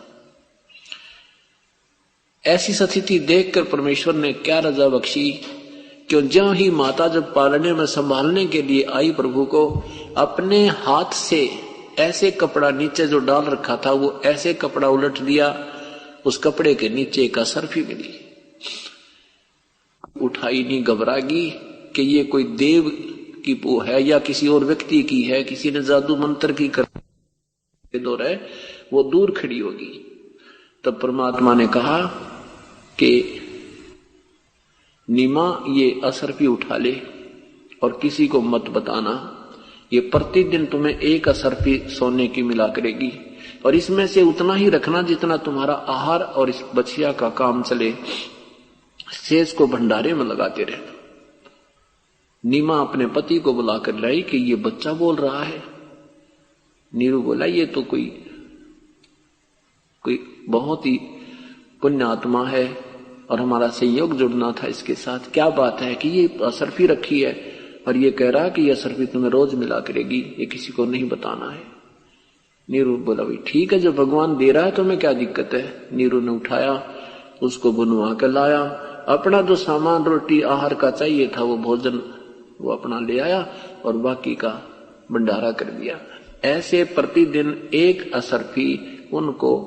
ऐसी स्थिति देखकर परमेश्वर ने क्या रजा बख्शी, क्यों ज्यों ही माता जब पालने में संभालने के लिए आई प्रभु को, अपने हाथ से ऐसे कपड़ा नीचे जो डाल रखा था वो ऐसे कपड़ा उलट दिया, उस कपड़े के नीचे एक असरफी मिली। उठाई नहीं, घबरागी कि ये कोई देव की वो है या किसी और व्यक्ति की है, किसी ने जादू मंत्र की कर दौर है, वो दूर खड़ी होगी। तब परमात्मा ने कहा कि नीमा ये असरफी उठा ले और किसी को मत बताना, ये प्रतिदिन तुम्हें एक असरफी सोने की मिला करेगी और इसमें से उतना ही रखना जितना तुम्हारा आहार और इस बछिया का काम चले, शेष को भंडारे में लगाते रहना। नीमा अपने पति को बुलाकर लाई कि ये बच्चा बोल रहा है। नीरू बोला ये तो कोई बहुत ही पुण्य आत्मा है और हमारा सहयोग जुड़ना था इसके साथ। क्या बात है कि ये असरफी रखी है और ये कह रहा कि ये असरफी तुम्हें रोज मिला करेगी, ये किसी को नहीं बताना है। नीरू बोला भाई ठीक है, जब भगवान दे रहा है तो मैं क्या दिक्कत है। नीरू ने उठाया, उसको बुनवा कर लाया, अपना जो सामान रोटी आहार का चाहिए था वो भोजन वो अपना ले आया और बाकी का भंडारा कर दिया। ऐसे प्रतिदिन एक असरफी उनको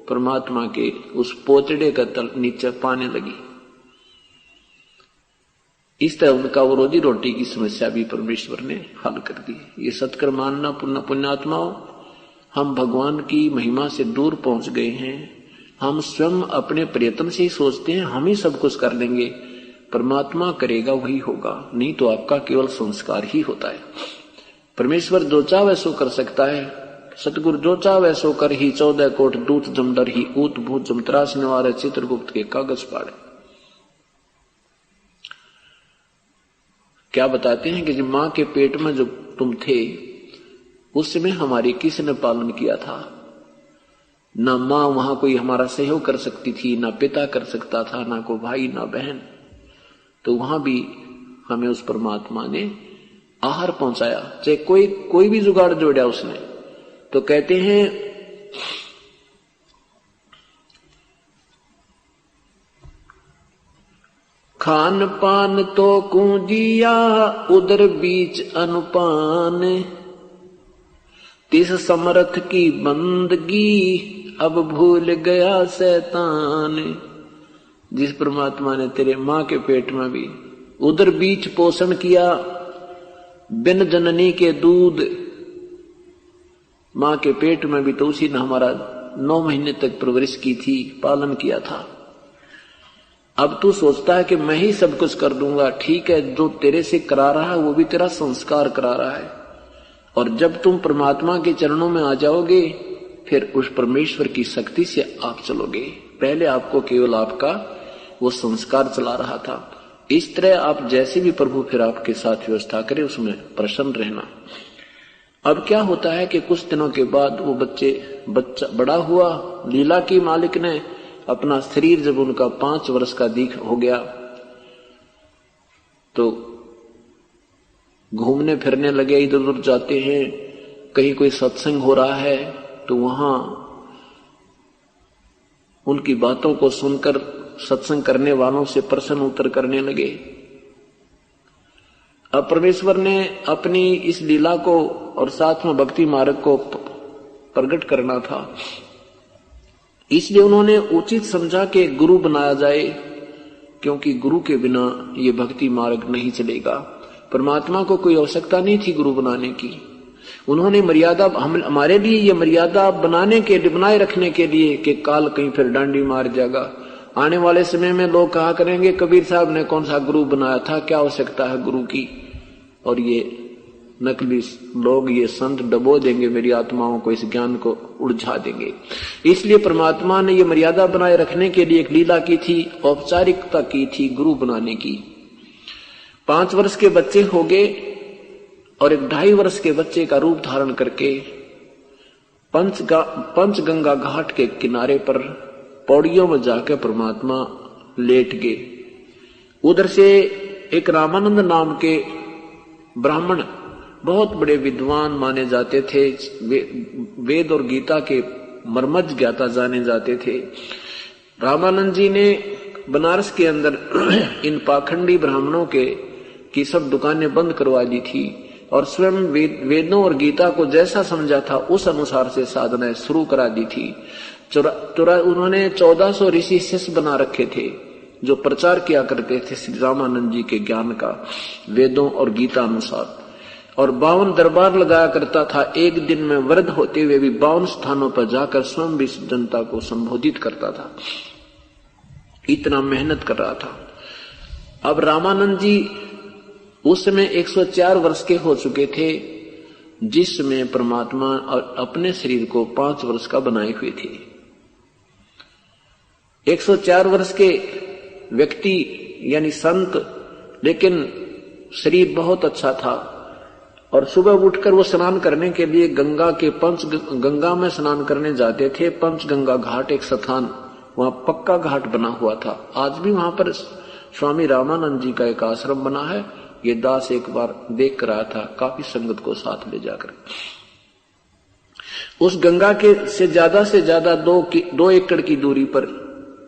परमात्मा के उस पोचड़े का तल नीचे पाने लगी। इस तरह उनका वो रोजी रोटी की समस्या भी परमेश्वर ने हल कर दी। ये सत्कर मानना पुण्यात्माओं, हम भगवान की महिमा से दूर पहुंच गए हैं। हम स्वयं अपने प्रयत्न से ही सोचते हैं हम ही सब कुछ कर लेंगे, परमात्मा करेगा वही होगा, नहीं तो आपका केवल संस्कार ही होता है। परमेश्वर जो चाहे सो कर सकता है। सतगुरु जो चाहे सो कर ही 14 कोट दूत जमडर ही ऊत भूत जमत्रास निवारे चित्रगुप्त के कागज पाड़े। क्या बताते हैं कि जब मां के पेट में जब तुम थे उस समय हमारी किसने पालन किया था? ना मां वहां कोई हमारा सहयोग कर सकती थी, ना पिता कर सकता था, ना कोई भाई ना बहन। तो वहां भी हमें उस परमात्मा ने आहार पहुंचाया, चाहे कोई भी जुगाड़ जोड़ा उसने। तो कहते हैं खान पान तो कुंजिया उदर बीच अनुपान, तिस समर्थ की बंदगी अब भूल गया शैतान। जिस परमात्मा ने तेरे मां के पेट में भी उदर बीच पोषण किया, बिन जननी के दूध, मां के पेट में भी तो उसी ने हमारा 9 महीने तक परवरिश की थी, पालन किया था। अब तू सोचता है कि मैं ही सब कुछ कर दूंगा। ठीक है, जो तेरे से करा रहा है वो भी तेरा संस्कार करा रहा है, और जब तुम परमात्मा के चरणों में आ जाओगे फिर उस परमेश्वर की शक्ति से आप चलोगे। पहले आपको केवल आपका वो संस्कार चला रहा था। इस तरह आप जैसे भी प्रभु फिर आपके साथ व्यवस्था करे उसमें प्रसन्न रहना। अब क्या होता है कि कुछ दिनों के बाद वो बच्चा बड़ा हुआ। लीला की मालिक ने अपना शरीर जब उनका 5 वर्ष का दीख हो गया तो घूमने फिरने लगे, इधर उधर जाते हैं। कहीं कोई सत्संग हो रहा है तो वहां उनकी बातों को सुनकर सत्संग करने वालों से प्रश्न उत्तर करने लगे। अब परमेश्वर ने अपनी इस लीला को और साथ में भक्ति मार्ग को प्रकट करना था, इसलिए उन्होंने उचित समझा कि गुरु बनाया जाए, क्योंकि गुरु के बिना ये भक्ति मार्ग नहीं चलेगा। परमात्मा को कोई आवश्यकता नहीं थी गुरु बनाने की। उन्होंने मर्यादा हमारे लिए ये मर्यादा बनाए रखने के लिए कि काल कहीं फिर डांडी मार जाएगा। आने वाले समय में लोग कहा करेंगे कबीर साहब ने कौन सा गुरु बनाया था, क्या आवश्यकता है गुरु की। और ये नकली लोग, ये संत डबो देंगे मेरी आत्माओं को, इस ज्ञान को उलझा देंगे। इसलिए परमात्मा ने ये मर्यादा बनाए रखने के लिए एक लीला की थी, औपचारिकता की थी गुरु बनाने की। 5 वर्ष के बच्चे हो गए और एक 2.5 वर्ष के बच्चे का रूप धारण करके पंचगंगा घाट के किनारे पर पौड़ियों में जाकर परमात्मा लेट गए। उधर से एक रामानंद नाम के ब्राह्मण, बहुत बड़े विद्वान माने जाते थे, वेद और गीता के मर्मज्ञ ज्ञाता जाने जाते थे। रामानंद जी ने बनारस के अंदर इन पाखंडी ब्राह्मणों की सब दुकानें बंद करवा दी थी और स्वयं वेदों और गीता को जैसा समझा था उस अनुसार से साधनाएं शुरू करा दी थी। उन्होंने 1400 ऋषि शिष्य बना रखे थे जो प्रचार किया करते थे श्री रामानंद जी के ज्ञान का वेदों और गीता अनुसार, और 52 दरबार लगाया करता था। एक दिन में वृद्ध होते हुए भी 52 स्थानों पर जाकर स्वयं भी जनता को संबोधित करता था। इतना मेहनत कर रहा था। अब रामानंद जी उस समय 104 वर्ष के हो चुके थे, जिस समय परमात्मा अपने शरीर को 5 वर्ष का बनाए हुए थे। 104 वर्ष के व्यक्ति यानी संत, लेकिन शरीर बहुत अच्छा था। और सुबह उठकर वो स्नान करने के लिए गंगा में स्नान करने जाते थे। पंचगंगा घाट एक स्थान, वहां पक्का घाट बना हुआ था। आज भी वहां पर स्वामी रामानंद जी का एक आश्रम बना है। ये दास एक बार देख कर आया था, काफी संगत को साथ ले जाकर। उस गंगा के से ज्यादा 2 एकड़ की दूरी पर,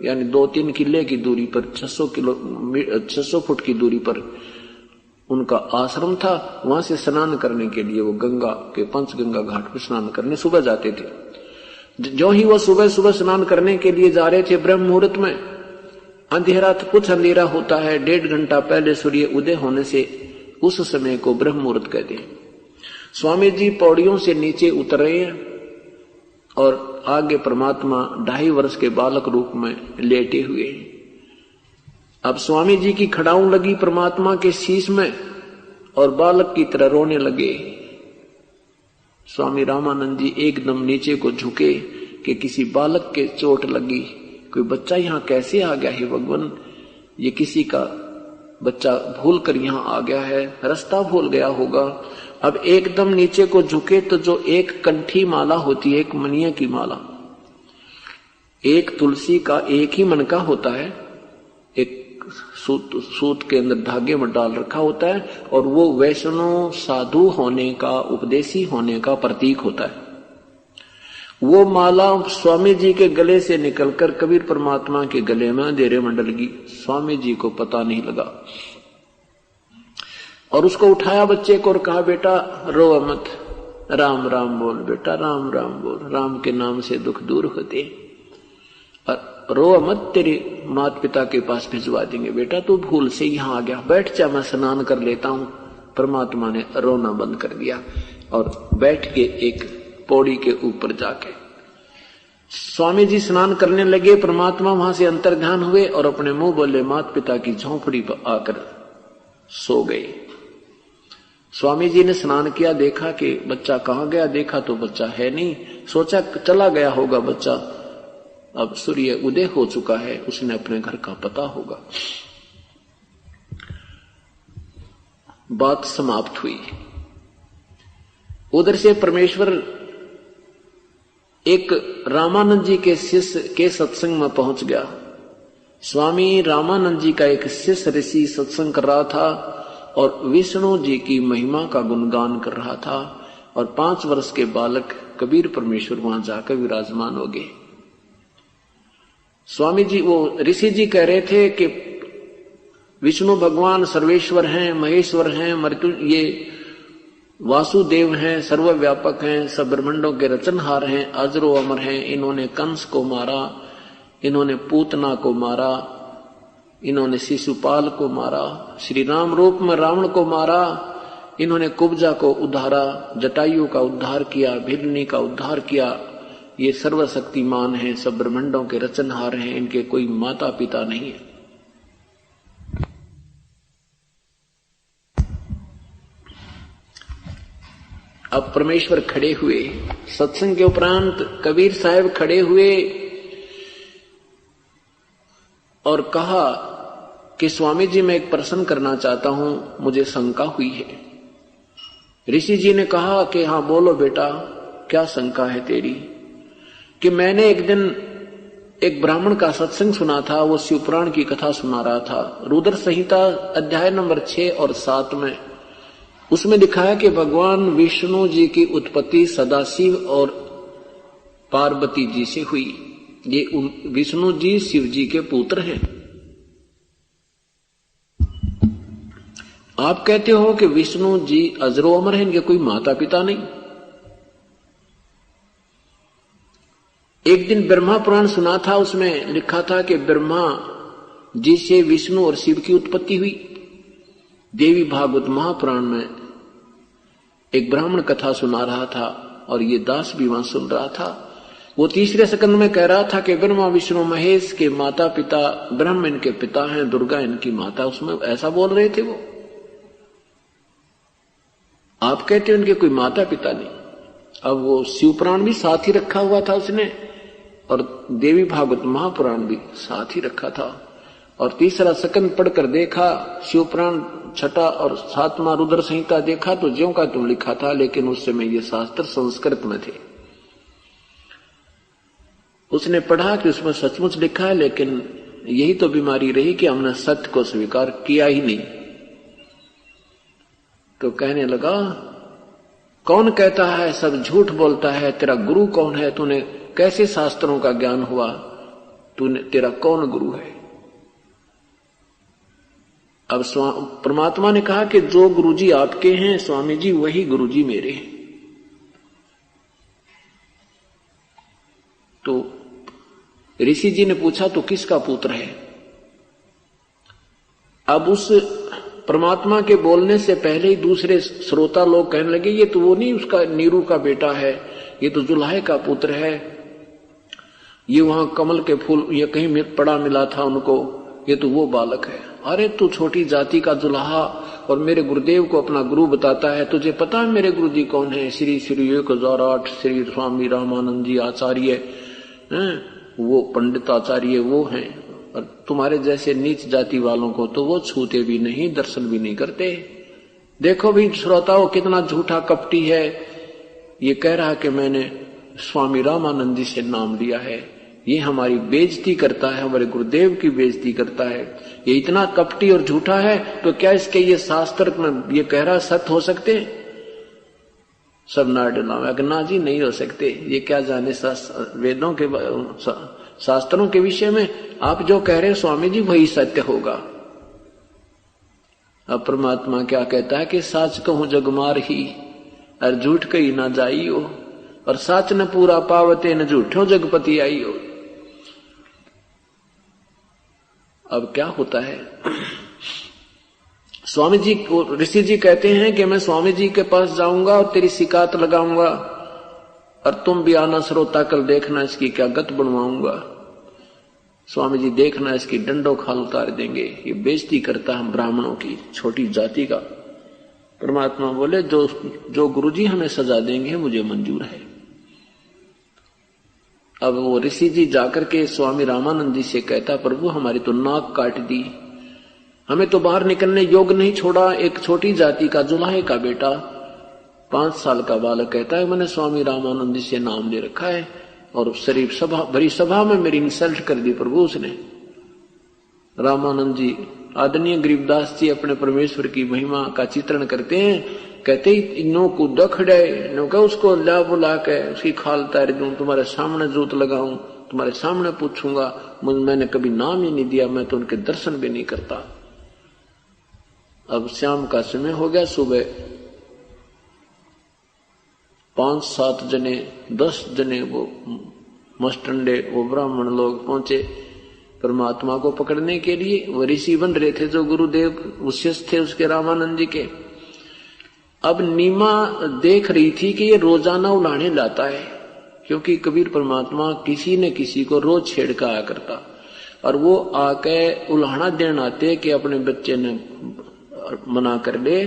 यानी 2-3 किले की दूरी पर, 600 फुट की दूरी पर उनका आश्रम था। वहां से स्नान करने के लिए वो गंगा के पंचगंगा घाट पर स्नान करने सुबह जाते थे। जो ही वो सुबह स्नान करने के लिए जा रहे थे, ब्रह्म मुहूर्त में अंधेरा, कुछ अंधेरा होता है, 1.5 घंटा पहले सूर्य उदय होने से उस समय को ब्रह्म मुहूर्त कहते हैं। स्वामी जी पौड़ियों से नीचे उतर रहे हैं और आगे परमात्मा 2.5 वर्ष के बालक रूप में लेटे हुए हैं। अब स्वामी जी की खड़ाऊं लगी परमात्मा के शीश में और बालक की तरह रोने लगे। स्वामी रामानंद जी एकदम नीचे को झुके कि किसी बालक के चोट लगी, कोई बच्चा यहां कैसे आ गया है भगवान, ये किसी का बच्चा भूल कर यहां आ गया है, रास्ता भूल गया होगा। अब एकदम नीचे को झुके तो जो एक कंठी माला होती है, एक मनिया की माला, एक तुलसी का एक ही मनका होता है, एक सूत के अंदर धागे में डाल रखा होता है, और वो वैष्णव साधु होने का, उपदेशी होने का प्रतीक होता है। वो माला स्वामी जी के गले से निकलकर कबीर परमात्मा के गले में अंधेरे में डल गई। स्वामी जी को पता नहीं लगा और उसको उठाया बच्चे को और कहा, बेटा रो मत, राम राम बोल बेटा, राम राम बोल, राम के नाम से दुख दूर होते, और रो मत, तेरे माता पिता के पास भिजवा देंगे। बेटा तू भूल से यहां आ गया, बैठ जा, मैं स्नान कर लेता हूं। परमात्मा ने रोना बंद कर दिया और बैठ के एक पौड़ी के ऊपर जाके स्वामी जी स्नान करने लगे। परमात्मा वहां से अंतर्ध्यान हुए और अपने मुंह बोले माता पिता की झोंपड़ी पर आकर सो गए। स्वामी जी ने स्नान किया, देखा कि बच्चा कहां गया, देखा तो बच्चा है नहीं, सोचा चला गया होगा बच्चा, अब सूर्य उदय हो चुका है, उसने अपने घर का पता होगा। बात समाप्त हुई। उधर से परमेश्वर एक रामानंद जी के शिष्य के सत्संग में पहुंच गया। स्वामी रामानंद जी का एक शिष्य ऋषि सत्संग कर रहा था और विष्णु जी की महिमा का गुणगान कर रहा था, और 5 वर्ष के बालक कबीर परमेश्वर वहां जाकर विराजमान हो गए। स्वामी जी, वो ऋषि जी कह रहे थे कि विष्णु भगवान सर्वेश्वर हैं, महेश्वर हैं, मृत्यु ये वासुदेव हैं, सर्वव्यापक हैं, सब ब्रह्मांडों के रचनहार हैं, अजरो अमर हैं। इन्होंने कंस को मारा, इन्होंने पूतना को मारा, इन्होंने शिशुपाल को मारा, श्री राम रूप में रावण को मारा, इन्होंने कुब्जा को उद्धारा, जटायु का उद्धार किया, भिलनी का उद्धार किया। ये सर्वशक्तिमान हैं, सब ब्रह्मांडों के रचनहार हैं, इनके कोई माता पिता नहीं है। अब परमेश्वर खड़े हुए, सत्संग के उपरांत कबीर साहब खड़े हुए और कहा कि स्वामी जी मैं एक प्रश्न करना चाहता हूं, मुझे शंका हुई है। ऋषि जी ने कहा कि हाँ बोलो बेटा, क्या शंका है तेरी? कि मैंने एक दिन एक ब्राह्मण का सत्संग सुना था, वो शिवपुराण की कथा सुना रहा था। रुद्र संहिता अध्याय नंबर 6 और 7 में उसमें लिखा है कि भगवान विष्णु जी की उत्पत्ति सदाशिव और पार्वती जी से हुई। ये विष्णु जी शिव जी के पुत्र हैं। आप कहते हो कि विष्णु जी अजरो अमर हैं, इनके कोई माता पिता नहीं। एक दिन ब्रह्मा पुराण सुना था, उसमें लिखा था कि ब्रह्मा जी से विष्णु और शिव की उत्पत्ति हुई। देवी भागवत महापुराण में एक ब्राह्मण कथा सुना रहा था और ये दास भी वहां सुन रहा था। वो तीसरे स्कंद में कह रहा था कि ब्रह्मा विष्णु महेश के माता पिता, ब्रह्म इनके पिता हैं, दुर्गा इनकी माता, उसमें ऐसा बोल रहे थे वो। आप कहते हो इनके कोई माता पिता नहीं। अब वो शिवपुराण भी साथ ही रखा हुआ था उसने, और देवी भागवत महापुराण भी साथ ही रखा था। और तीसरा स्कंद पढ़कर देखा, शिवपुराण 6 और 7वां रुद्र संहिता देखा तो ज्यों का त्यों लिखा था, लेकिन उस समय ये शास्त्र संस्कृत में थे। उसने पढ़ा कि उसमें सचमुच लिखा है, लेकिन यही तो बीमारी रही कि हमने सत्य को स्वीकार किया ही नहीं। तो कहने लगा, कौन कहता है सब झूठ बोलता है, तेरा गुरु कौन है, तूने कैसे शास्त्रों का ज्ञान हुआ, तेरा कौन गुरु है। अब परमात्मा ने कहा कि जो गुरुजी आपके हैं स्वामी जी, वही गुरुजी मेरे हैं। तो ऋषि जी ने पूछा तो किसका पुत्र है। अब उस परमात्मा के बोलने से पहले ही दूसरे श्रोता लोग कहने लगे, ये तो वो नहीं, उसका नीरू का बेटा है, ये तो जुलाहे का पुत्र है, ये वहां कमल के फूल ये कहीं पड़ा मिला था उनको, ये तो वो बालक है। अरे तू छोटी जाति का जुलाहा और मेरे गुरुदेव को अपना गुरु बताता है, तुझे पता है मेरे गुरु जी कौन है? श्री श्री 1008 श्री स्वामी रामानंद जी आचार्य, वो पंडित आचार्य वो हैं। और तुम्हारे जैसे नीच जाति वालों को तो वो छूते भी नहीं, दर्शन भी नहीं करते। देखो भी श्रोताओं कितना झूठा कपटी है, ये कह रहा कि मैंने स्वामी रामानंद जी से नाम लिया है, ये हमारी बेइज्जती करता है, हमारे गुरुदेव की बेइज्जती करता है। ये इतना कपटी और झूठा है, तो क्या इसके ये शास्त्र में ये कह रहा सत्य हो सकते? सब ना जी नहीं हो सकते। ये क्या जाने वेदों के शास्त्रों के विषय में, आप जो कह रहे हैं स्वामी जी वही सत्य होगा। अब परमात्मा क्या कहता है कि साच कहूं जगमार ही और झूठ कही ना जाइयो, और साच न पूरा पावते न झूठो जगपति आइयो। अब क्या होता है, स्वामी जी को ऋषि जी कहते हैं कि मैं स्वामी जी के पास जाऊंगा और तेरी शिकायत लगाऊंगा, और तुम भी आना श्रोता, कल देखना इसकी क्या गत बनवाऊंगा। स्वामी जी देखना इसकी डंडों खाल उतार देंगे, ये बेइज्जती करता हम ब्राह्मणों की, छोटी जाति का। परमात्मा बोले जो गुरुजी हमें सजा देंगे मुझे मंजूर है। अब वो ऋषि जी जाकर के स्वामी रामानंद जी से कहता, प्रभु हमारी तो नाक काट दी, हमें तो बाहर निकलने योग्य नहीं छोड़ा। एक छोटी जाति का जुलाहे का बेटा 5 साल का बालक कहता है मैंने स्वामी रामानंद जी से नाम ले रखा है, और शरीफ सभा भरी सभा में मेरी इंसल्ट कर दी प्रभु उसने। रामानंद जी आदरणीय गरीबदास जी अपने परमेश्वर की महिमा का चित्रण करते हैं, कहते ही इनो को दखड़े नो का उसको ला बुला के उसकी खाल तार दूं, तुम्हारे सामने जोत लगाऊं, तुम्हारे सामने पूछूंगा, मैंने कभी नाम ही नहीं दिया, मैं तो उनके दर्शन भी नहीं करता। अब शाम का समय हो गया, सुबह 5-7 जने 10 जने वो मस्टंडे वो ब्राह्मण लोग पहुंचे परमात्मा को पकड़ने के लिए। वो ऋषि बन रहे थे जो गुरुदेव शिष्य थे उसके रामानंद जी के। अब नीमा देख रही थी कि ये रोजाना उलाहने लाता है, क्योंकि कबीर परमात्मा किसी न किसी को रोज छेड़ का आया करता, और वो आके उलाहना देने आते कि अपने बच्चे ने मना कर ले,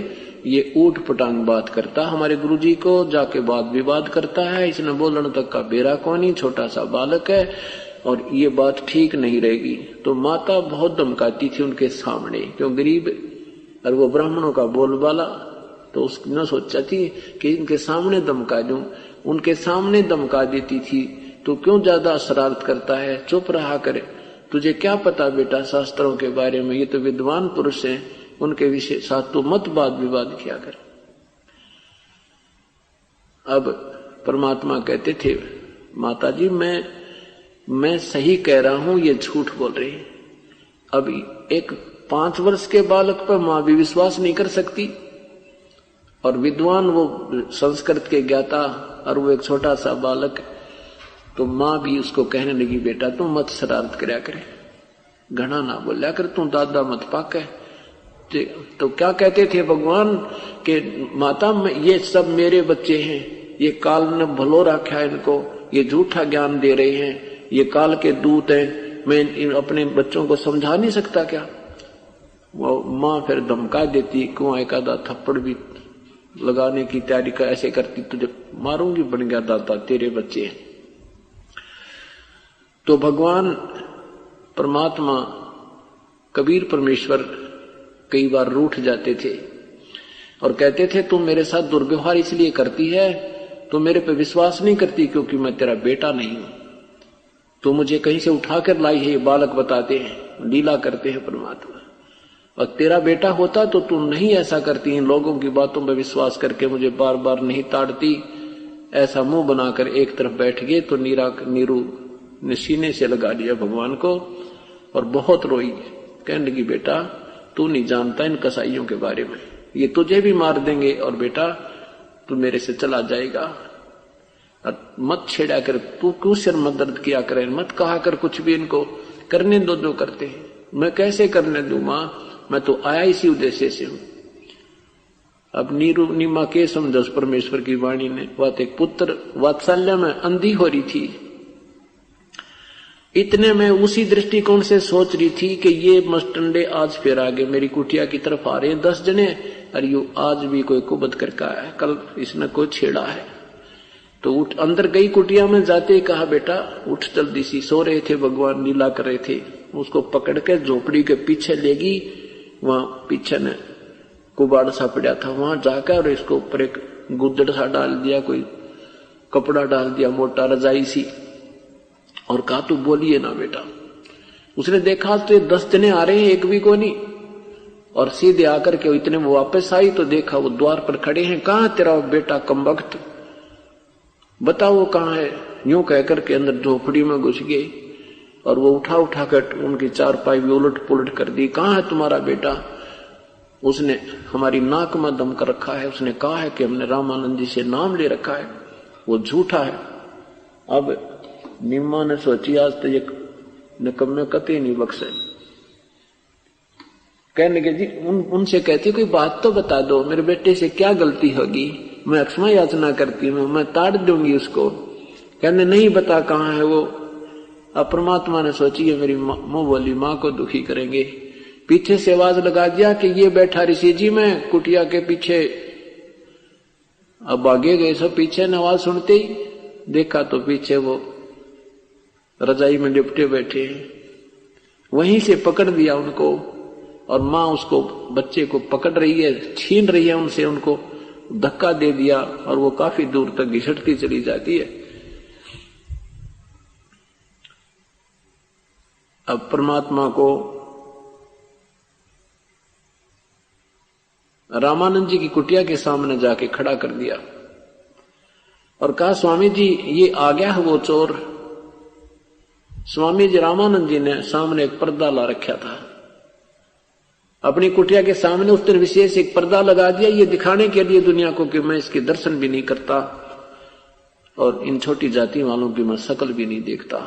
ये ऊट पटांग बात करता, हमारे गुरुजी को जाके वाद विवाद करता है, इसने बोलने तक का बेरा कौन, छोटा सा बालक है, और ये बात ठीक नहीं रहेगी। तो माता बहुत धमकाती थी उनके सामने, क्यों गरीब और वो ब्राह्मणों का बोलबाला, तो उसने सोचा थी कि इनके सामने धमका दूं। उनके सामने धमका देती थी तू क्यों ज्यादा शरारत करता है, चुप रहा करे, तुझे क्या पता बेटा शास्त्रों के बारे में, ये तो विद्वान पुरुष हैं, उनके विषय साथ तो मत वाद विवाद किया कर। अब परमात्मा कहते थे, माता जी मैं सही कह रहा हूं, ये झूठ बोल रही है। अब एक 5 वर्ष के बालक पर मां भी विश्वास नहीं कर सकती, और विद्वान वो संस्कृत के ज्ञाता, और वो एक छोटा सा बालक, तो मां भी उसको कहने लगी, बेटा तू मत शरारत करया करे, घना ना बोलिया कर, तू दादा मत पाक है। तो क्या कहते थे भगवान के, माता ये सब मेरे बच्चे हैं, ये काल ने भलो रखा है इनको, ये झूठा ज्ञान दे रहे हैं, ये काल के दूत हैं, मैं अपने बच्चों को समझा नहीं सकता क्या? वो माँ फिर धमका देती, क्यों एक आधा थप्पड़ भी लगाने की तैयारी कर, ऐसे करती तुझे मारूंगी, बन गया दादा तेरे बच्चे हैं। तो भगवान परमात्मा कबीर परमेश्वर कई बार रूठ जाते थे और कहते थे, तुम मेरे साथ दुर्व्यवहार इसलिए करती है, तुम मेरे पे विश्वास नहीं करती क्योंकि मैं तेरा बेटा नहीं हूं, तो मुझे कहीं से उठाकर लाई है। ये बालक बताते हैं, लीला करते हैं परमात्मा, और तेरा बेटा होता तो तू नहीं ऐसा करती, इन लोगों की बातों पर विश्वास करके मुझे बार बार नहीं ताड़ती। ऐसा मुंह बनाकर एक तरफ बैठ गए तो नीरू ने सीने से लगा लिया भगवान को और बहुत रोई, कहने लगी, बेटा तू नहीं जानता इन कसाईयों के बारे में, ये तुझे भी मार देंगे और बेटा तू मेरे से चला जाएगा, और मत छेड़ा कर, तू क्यों सिर मत दर्द किया करे, मत कहा कर कुछ भी, इनको करने दो जो करते हैं। मैं कैसे करने दूं मां, मैं तो आया इसी उद्देश्य से हूं। अब नीमा के समझ परमेश्वर की वाणी ने बात, एक पुत्र वात्सल्य में अंधी हो रही थी, इतने में उसी दृष्टिकोण से सोच रही थी कि ये मस्टंडे आज फिर आगे मेरी कुटिया की तरफ आ रहे हैं 10 जने, और यू आज भी कोई कुबत करके आया है, कल इसने कोई छेड़ा है। तो उठ अंदर गई, कुटिया में जाते ही कहा, बेटा उठ जल्दी सी, सो रहे थे भगवान, लीला कर रहे थे। उसको पकड़ के झोपड़ी के पीछे लेगी, वहां पीछे ने कुबाड़ सा पड़ा था, वहां जाकर और इसको ऊपर एक गुद्दड़ सा डाल दिया, कोई कपड़ा डाल दिया मोटा, रजाई सी, और कहा तू बोलिए ना बेटा। उसने देखा तो ये 10 जने आ रहे हैं, एक भी को नहीं, और सीधे आकर के इतने वो वापस आई तो देखा वो द्वार पर खड़े हैं। कहां तेरा बेटा कमबख्त, बताओ वो कहां है? यूं कहकर के अंदर झोपड़ी में घुस गए और वो उठा कर उनकी चारपाई भी उलट पुलट कर दी। कहां है तुम्हारा बेटा? उसने हमारी नाक में दम कर रखा है, उसने कहा है कि हमने रामानंद जी से नाम ले रखा है, वो झूठा है। अब निम्मा ने सोची, आज तो ये निकम्मे कतई नहीं बख्शे। कहने के जी उनसे कहती, कोई बात तो बता दो, मेरे बेटे से क्या गलती होगी, मैं क्षमा याचना करती हूँ, मैं ताड़ दूंगी उसको। कहने नहीं बता कहाँ है वो। अब परमात्मा ने सोची, है मेरी मुंह बोली माँ को दुखी करेंगे। पीछे से आवाज लगा दिया कि ये बैठा ऋषि जी में कुटिया के पीछे। अब आगे गए सब, पीछे ने आवाज सुनते ही देखा तो पीछे वो रजाई में लिपटे बैठे हैं। वहीं से पकड़ दिया उनको, और माँ उसको बच्चे को पकड़ रही है, छीन रही है उनसे, उनको धक्का दे दिया और वो काफी दूर तक घिसटती चली जाती है। अब परमात्मा को रामानंद जी की कुटिया के सामने जाके खड़ा कर दिया और कहा, स्वामी जी ये आ गया है वो चोर। स्वामी जी रामानंद जी ने सामने एक पर्दा ला रखा था, अपनी कुटिया के सामने उस दिन विशेष एक पर्दा लगा दिया, ये दिखाने के लिए दुनिया को कि मैं इसके दर्शन भी नहीं करता और इन छोटी जाति वालों की मैं शकल भी नहीं देखता।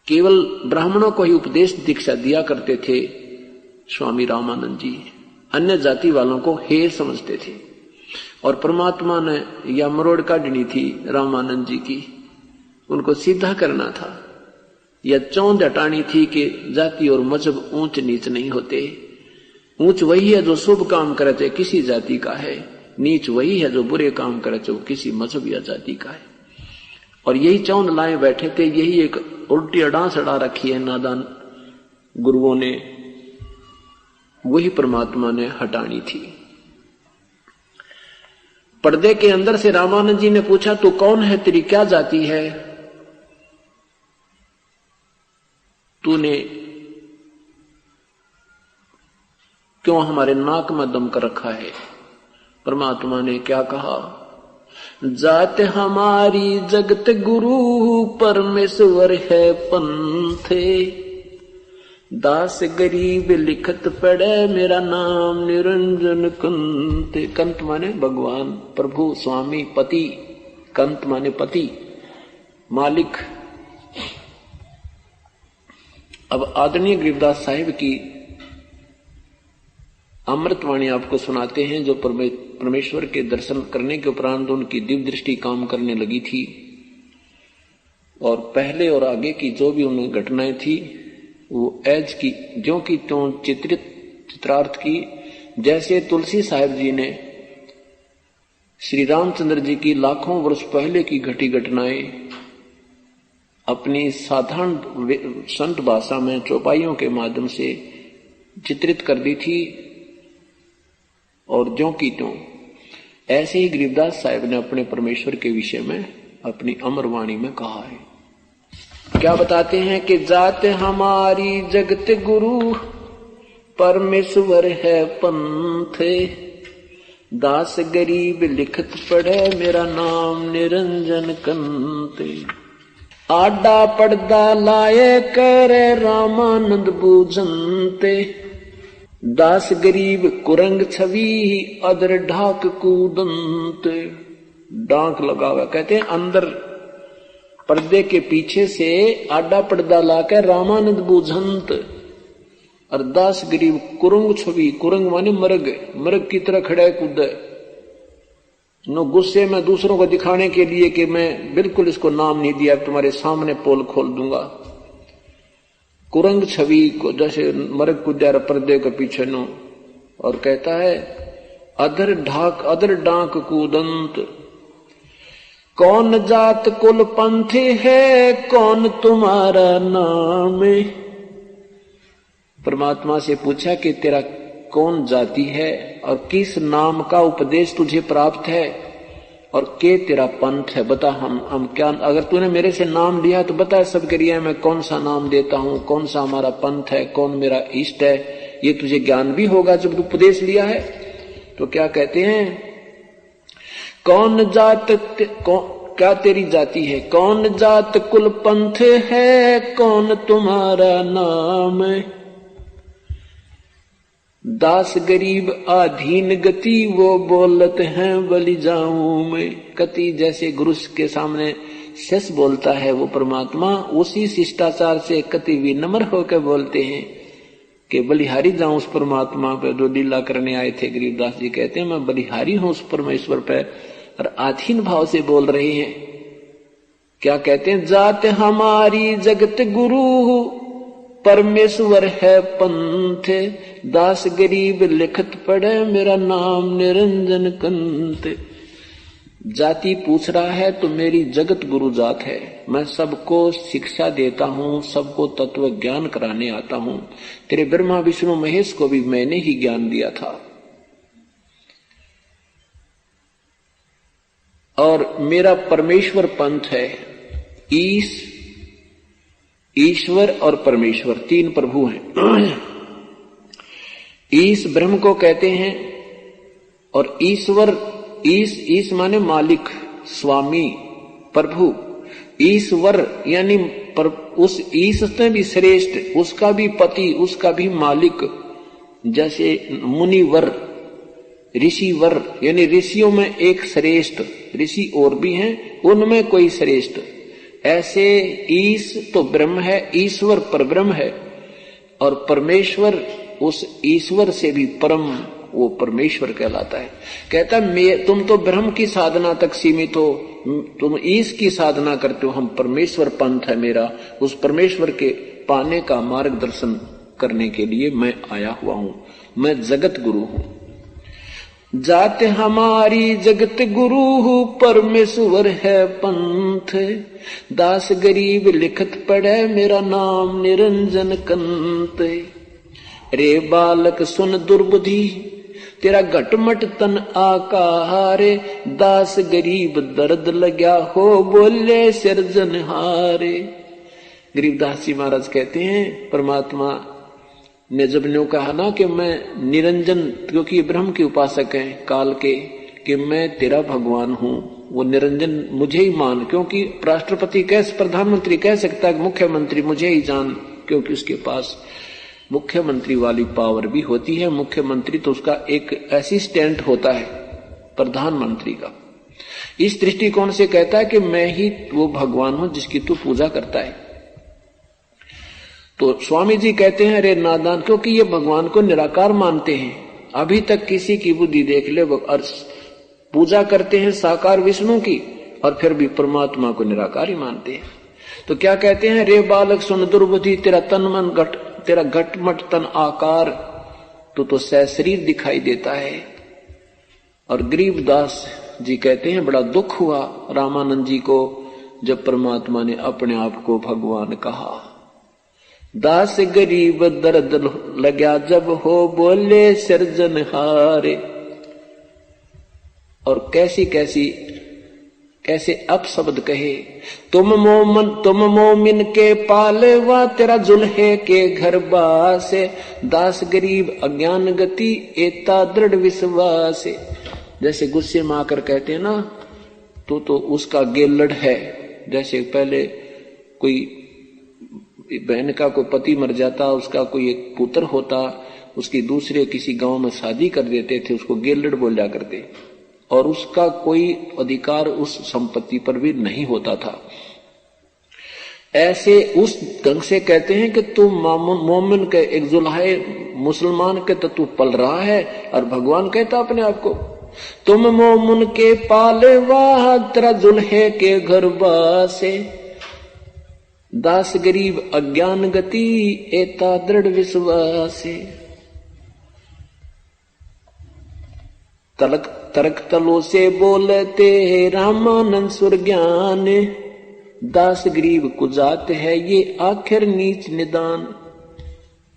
केवल ब्राह्मणों को ही उपदेश दीक्षा दिया करते थे स्वामी रामानंद जी, अन्य जाति वालों को हे समझते थे। और परमात्मा ने यह मरोड़ काटनी थी रामानंद जी की, उनको सीधा करना था। यह चौंध हटानी थी कि जाति और मजहब ऊंच नीच नहीं होते। ऊंच वही है जो शुभ काम करे चाहे किसी जाति का है, नीच वही है जो बुरे काम करे चाहे किसी मजहब या जाति का है। और यही चौंध लाए बैठे थे, यही एक उल्टी अड़ास अड़ा रखी है नादान गुरुओं ने, वही परमात्मा ने हटानी थी। पर्दे के अंदर से रामानंद जी ने पूछा, तू कौन है, तेरी क्या जाति है? तूने क्यों हमारे नाक में दम कर रखा है? परमात्मा ने क्या कहा? जात हमारी जगत गुरु, परमेश्वर है पंथे। दास गरीब लिखत पड़े, मेरा नाम निरंजन कंत। कंत माने भगवान, प्रभु, स्वामी, पति। कंत माने पति, मालिक। अब आदरणीय गरीबदास साहिब की अमृतवाणी आपको सुनाते हैं, जो परमेश्वर के दर्शन करने के उपरांत उनकी दिव्य दृष्टि काम करने लगी थी, और पहले और आगे की जो भी उन्हें घटनाएं थी वो एज की ज्यों की त्यों चित्रार्थ की। जैसे तुलसी साहिब जी ने श्री रामचंद्र जी की लाखों वर्ष पहले की घटी घटनाएं अपनी साधारण संत भाषा में चौपाइयों के माध्यम से चित्रित कर दी थी, और ज्यों की त्यों ऐसे ही गरीबदास साहिब ने अपने परमेश्वर के विषय में अपनी अमरवाणी में कहा है। क्या बताते हैं कि जात हमारी जगत गुरु, परमेश्वर है पंथे। दास गरीब लिखत पढ़े, मेरा नाम निरंजन कंते। आडा पड़दा लाए करे, रामानंद बूझनते। दास गरीब कुरंग छवि, अदर ढाक कूदंत। डांक लगा हुआ, कहते हैं अंदर पर्दे के पीछे से आडा पर्दा लाकर रामानंद बूझंत। और दास गरीब कुरंग छवि, कुरंग माने मर्ग, मर्ग की तरह खड़े कूदे नो गुस्से में दूसरों को दिखाने के लिए कि मैं बिल्कुल इसको नाम नहीं दिया, तुम्हारे सामने पोल खोल दूंगा। कुरंग छवि को जैसे मर्ग कुद्यार पर्दे के पीछे नो, और कहता है अदर डांक कूदंत। कौन जात कुल पंथ है, कौन तुम्हारा नाम? परमात्मा से पूछा कि तेरा कौन जाति है और किस नाम का उपदेश तुझे प्राप्त है, और के तेरा पंथ है, बता। हम क्या, अगर तूने मेरे से नाम लिया तो बता सबके लिए मैं कौन सा नाम देता हूं, कौन सा हमारा पंथ है, कौन मेरा इष्ट है। ये तुझे ज्ञान भी होगा जब तू उपदेश लिया है। तो क्या कहते हैं, कौन जात क्या तेरी जाति है, कौन जात कुल पंथ है, कौन तुम्हारा नाम? दास गरीब आधीन गति, वो बोलत हैं बलि जाऊं मैं। कति जैसे गुरु के सामने शेष बोलता है वो परमात्मा, उसी शिष्टाचार से कति विनम्र होकर बोलते हैं कि बलिहारी जाऊं उस परमात्मा पे जो लीला करने आए थे। गरीबदास जी कहते हैं मैं बलिहारी हूं उस परमेश्वर पे, और आधीन भाव से बोल रहे हैं। क्या कहते हैं, जात हमारी जगत गुरु, परमेश्वर है पंथ। दास गरीब लिखत पढ़े, मेरा नाम निरंजन कंत। जाति पूछ रहा है तो मेरी जगत गुरु जात है, मैं सबको शिक्षा देता हूं, सबको तत्व ज्ञान कराने आता हूं। तेरे ब्रह्मा विष्णु महेश को भी मैंने ही ज्ञान दिया था, और मेरा परमेश्वर पंथ है। ईश्वर और परमेश्वर तीन प्रभु हैं। ईश ब्रह्म को कहते हैं, और ईश्वर ईश माने मालिक, स्वामी, प्रभु। ईश्वर यानी उस ईश से भी श्रेष्ठ, उसका भी पति, उसका भी मालिक। जैसे मुनिवर, ऋषिवर यानी ऋषियों में एक श्रेष्ठ, ऋषि और भी हैं, उनमें कोई श्रेष्ठ। ऐसे ईश तो ब्रह्म है, ईश्वर परब्रह्म है, और परमेश्वर उस ईश्वर से भी परम, वो परमेश्वर कहलाता है। कहता तुम तो ब्रह्म की साधना तक सीमित हो, तुम ईश की साधना करते हो, हम परमेश्वर पंथ है मेरा, उस परमेश्वर के पाने का मार्गदर्शन करने के लिए मैं आया हुआ हूं, मैं जगत गुरु हूं। जात हमारी जगत गुरु, परमेश्वर है पंथ। दास गरीब लिखत पढ़े, मेरा नाम निरंजन कंत। रे बालक सुन दुर्बुद्धि, तेरा घटमट तन आकारे। दास गरीब दर्द लग्या हो, बोले सिरजनहारे। गरीबदास जी महाराज कहते हैं परमात्मा ने जब न्यों कहा ना कि मैं निरंजन, क्योंकि ब्रह्म के उपासक हैं काल के, कि मैं तेरा भगवान हूं, वो निरंजन मुझे ही मान, क्योंकि राष्ट्रपति कैसे, प्रधानमंत्री कह सकता है मुख्यमंत्री मुझे ही जान, क्योंकि उसके पास मुख्यमंत्री वाली पावर भी होती है। मुख्यमंत्री तो उसका एक असिस्टेंट होता है प्रधानमंत्री का। इस दृष्टिकोण से कहता है कि मैं ही वो भगवान हूं जिसकी तू पूजा करता है। तो स्वामी जी कहते हैं अरे नादान, क्योंकि ये भगवान को निराकार मानते हैं। अभी तक किसी की बुद्धि देख ले, वो पूजा करते हैं साकार विष्णु की और फिर भी परमात्मा को निराकार ही मानते हैं। तो क्या कहते हैं, रे बालक सुन दुर्बुद्धि, तेरा तन मन घट, तेरा घटमट तन आकार तो सशरीर दिखाई देता है। और गरीबदास जी कहते हैं बड़ा दुख हुआ रामानंद जी को जब परमात्मा ने अपने आप को भगवान कहा। दास गरीब दर्द लगा जब हो बोले सृजनहारे। और कैसे अपशब्द कहे, तुम मोमिन के पालवा, तेरा जुल्हे के घर बासे, दास गरीब अज्ञान गति एता दृढ़ विश्वास। जैसे गुस्से में आकर कहते हैं ना तो उसका गेलड़ है। जैसे पहले कोई बहन का कोई पति मर जाता, उसका कोई एक पुत्र होता, उसकी दूसरे किसी गांव में शादी कर देते थे, उसको गेलड़ बोला करते, और उसका कोई अधिकार उस संपत्ति पर भी नहीं होता था। ऐसे उस ढंग से कहते हैं कि तू मोमिन के एक जुल्हे मुसलमान के तो तू पल रहा है, और भगवान कहता अपने आप को तुम मोमिन के पाले वाह, तेरा जुल्हे के घर बासे, दास गरीब अज्ञान गति एता दृढ़ विश्वासे। तर्क तलो से बोलते है रामानंद सुर ज्ञान, दास गरीब कुजात है ये आखिर नीच निदान।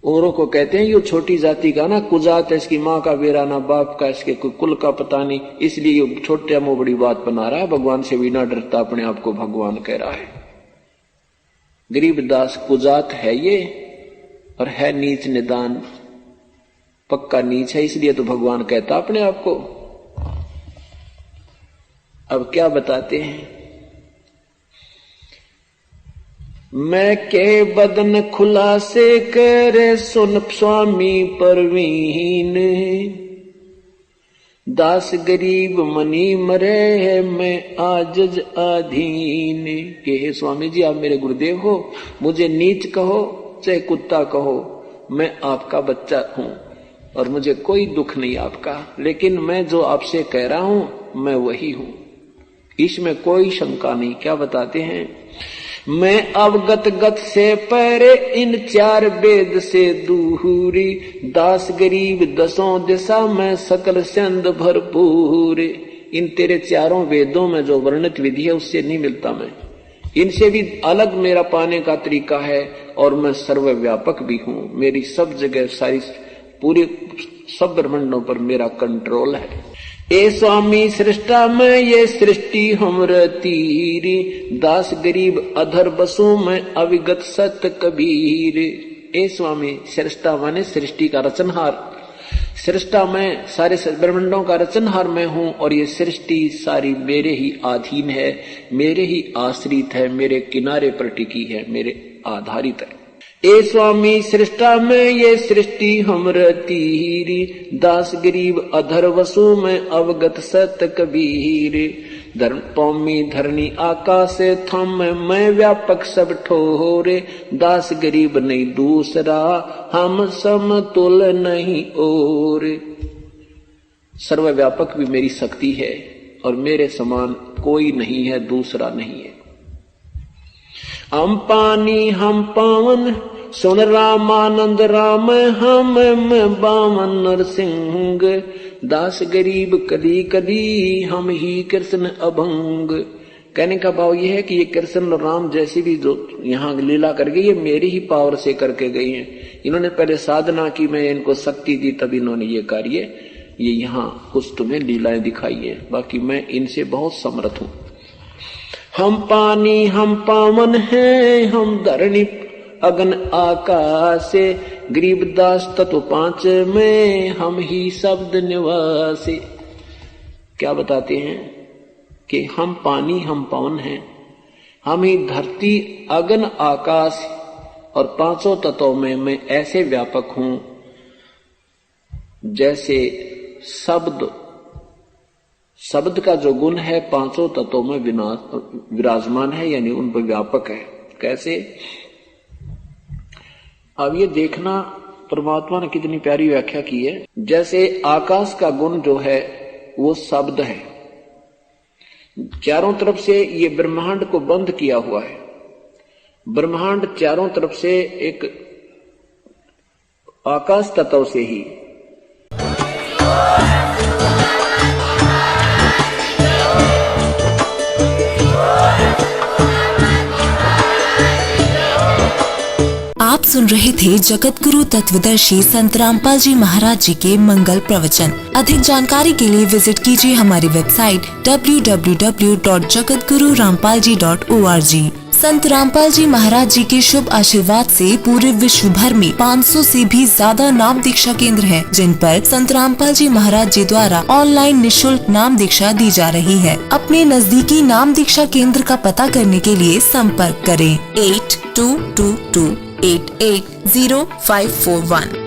औरों को कहते हैं ये छोटी जाति का ना कुजात है, इसकी माँ का बेरा ना बाप का, इसके कोई कुल का पता नहीं, इसलिए ये छोटे मुंह बड़ी बात बना रहा है, भगवान से भी ना डरता, अपने आप को भगवान कह रहा है। गरीबदास कुजात है ये और है नीच निदान, पक्का नीच है, इसलिए तो भगवान कहता अपने आप को। अब क्या बताते हैं, मैं के बदन खुलासे करे सुन स्वामी परवीन, दास गरीब मनी मरे है मैं आजज अधीन। के हे स्वामी जी आप मेरे गुरुदेव हो, मुझे नीच कहो चाहे कुत्ता कहो, मैं आपका बच्चा हूं और मुझे कोई दुख नहीं आपका, लेकिन मैं जो आपसे कह रहा हूं मैं वही हूं, इसमें कोई शंका नहीं। क्या बताते हैं, मैं अवगत गत से परे इन चार वेद से दूरी, दास गरीब दसों दिशा में सकल संद भरपूर। इन तेरे चारों वेदों में जो वर्णित विधि है उससे नहीं मिलता, मैं इनसे भी अलग मेरा पाने का तरीका है, और मैं सर्वव्यापक भी हूं, मेरी सब जगह सारी पूरे सब ब्रह्मांडों पर मेरा कंट्रोल है। ए स्वामी सृष्टा में ये सृष्टि हमर तीरी, दास गरीब अधर बसों में अविगत सत कबीर। ए स्वामी सृष्टा माने सृष्टि का रचनहार, सृष्टा में सारे ब्रह्मांडों का रचनहार मैं हूं, और ये सृष्टि सारी मेरे ही अधीन है, मेरे ही आश्रित है, मेरे किनारे पर टिकी है, मेरे आधारित है। ए स्वामी सृष्टा में ये सृष्टि हमर तीरी, दास गरीब अधर वसु में अवगत सत कबीर। धर्म पौमी धरनी आकाश थम मैं व्यापक सब ठोरे, दास गरीब नहीं दूसरा हम समतुल नहीं और। सर्वव्यापक भी मेरी शक्ति है और मेरे समान कोई नहीं है, दूसरा नहीं है। हम पानी हम पावन सुन रामानंद राम हम बावन नरसिंह, दास गरीब कदी कदी हम ही कृष्ण अभंग। कहने का भाव यह है कि ये कृष्ण और राम जैसी भी जो यहाँ लीला कर गई, ये मेरी ही पावर से करके गई हैं। इन्होंने पहले साधना की, मैं इनको शक्ति दी, तब इन्होंने ये कार्य, ये यहाँ कुछ तुम्हें लीलाएं दिखाई है, बाकी मैं इनसे बहुत समर्थ हूं। हम पानी हम पावन हैं, हम धरणी अगन आकाश, गरीबदास तत्व 5 में हम ही शब्द निवासी। क्या बताते हैं कि हम पानी हम पवन हैं, हम ही धरती अगन आकाश और 5 तत्वों में मैं ऐसे व्यापक हूं जैसे शब्द का जो गुण है 5 तत्वों में विराजमान है, यानी उन पर व्यापक है। कैसे? अब ये देखना परमात्मा ने कितनी प्यारी व्याख्या की है। जैसे आकाश का गुण जो है वो शब्द है, चारों तरफ से ये ब्रह्मांड को बंद किया हुआ है। ब्रह्मांड चारों तरफ से एक आकाश तत्व से ही आप सुन रहे थे जगत गुरु तत्वदर्शी संत रामपाल जी महाराज जी के मंगल प्रवचन। अधिक जानकारी के लिए विजिट कीजिए हमारी वेबसाइट www.jagatgururampalji.org। संत रामपाल जी महाराज जी के शुभ आशीर्वाद से पूरे विश्व भर में 500 से भी ज्यादा नाम दीक्षा केंद्र हैं, जिन पर संत रामपाल जी महाराज जी द्वारा ऑनलाइन निशुल्क नाम दीक्षा दी जा रही है। अपने नजदीकी नाम दीक्षा केंद्र का पता करने के लिए संपर्क करें 8222880541।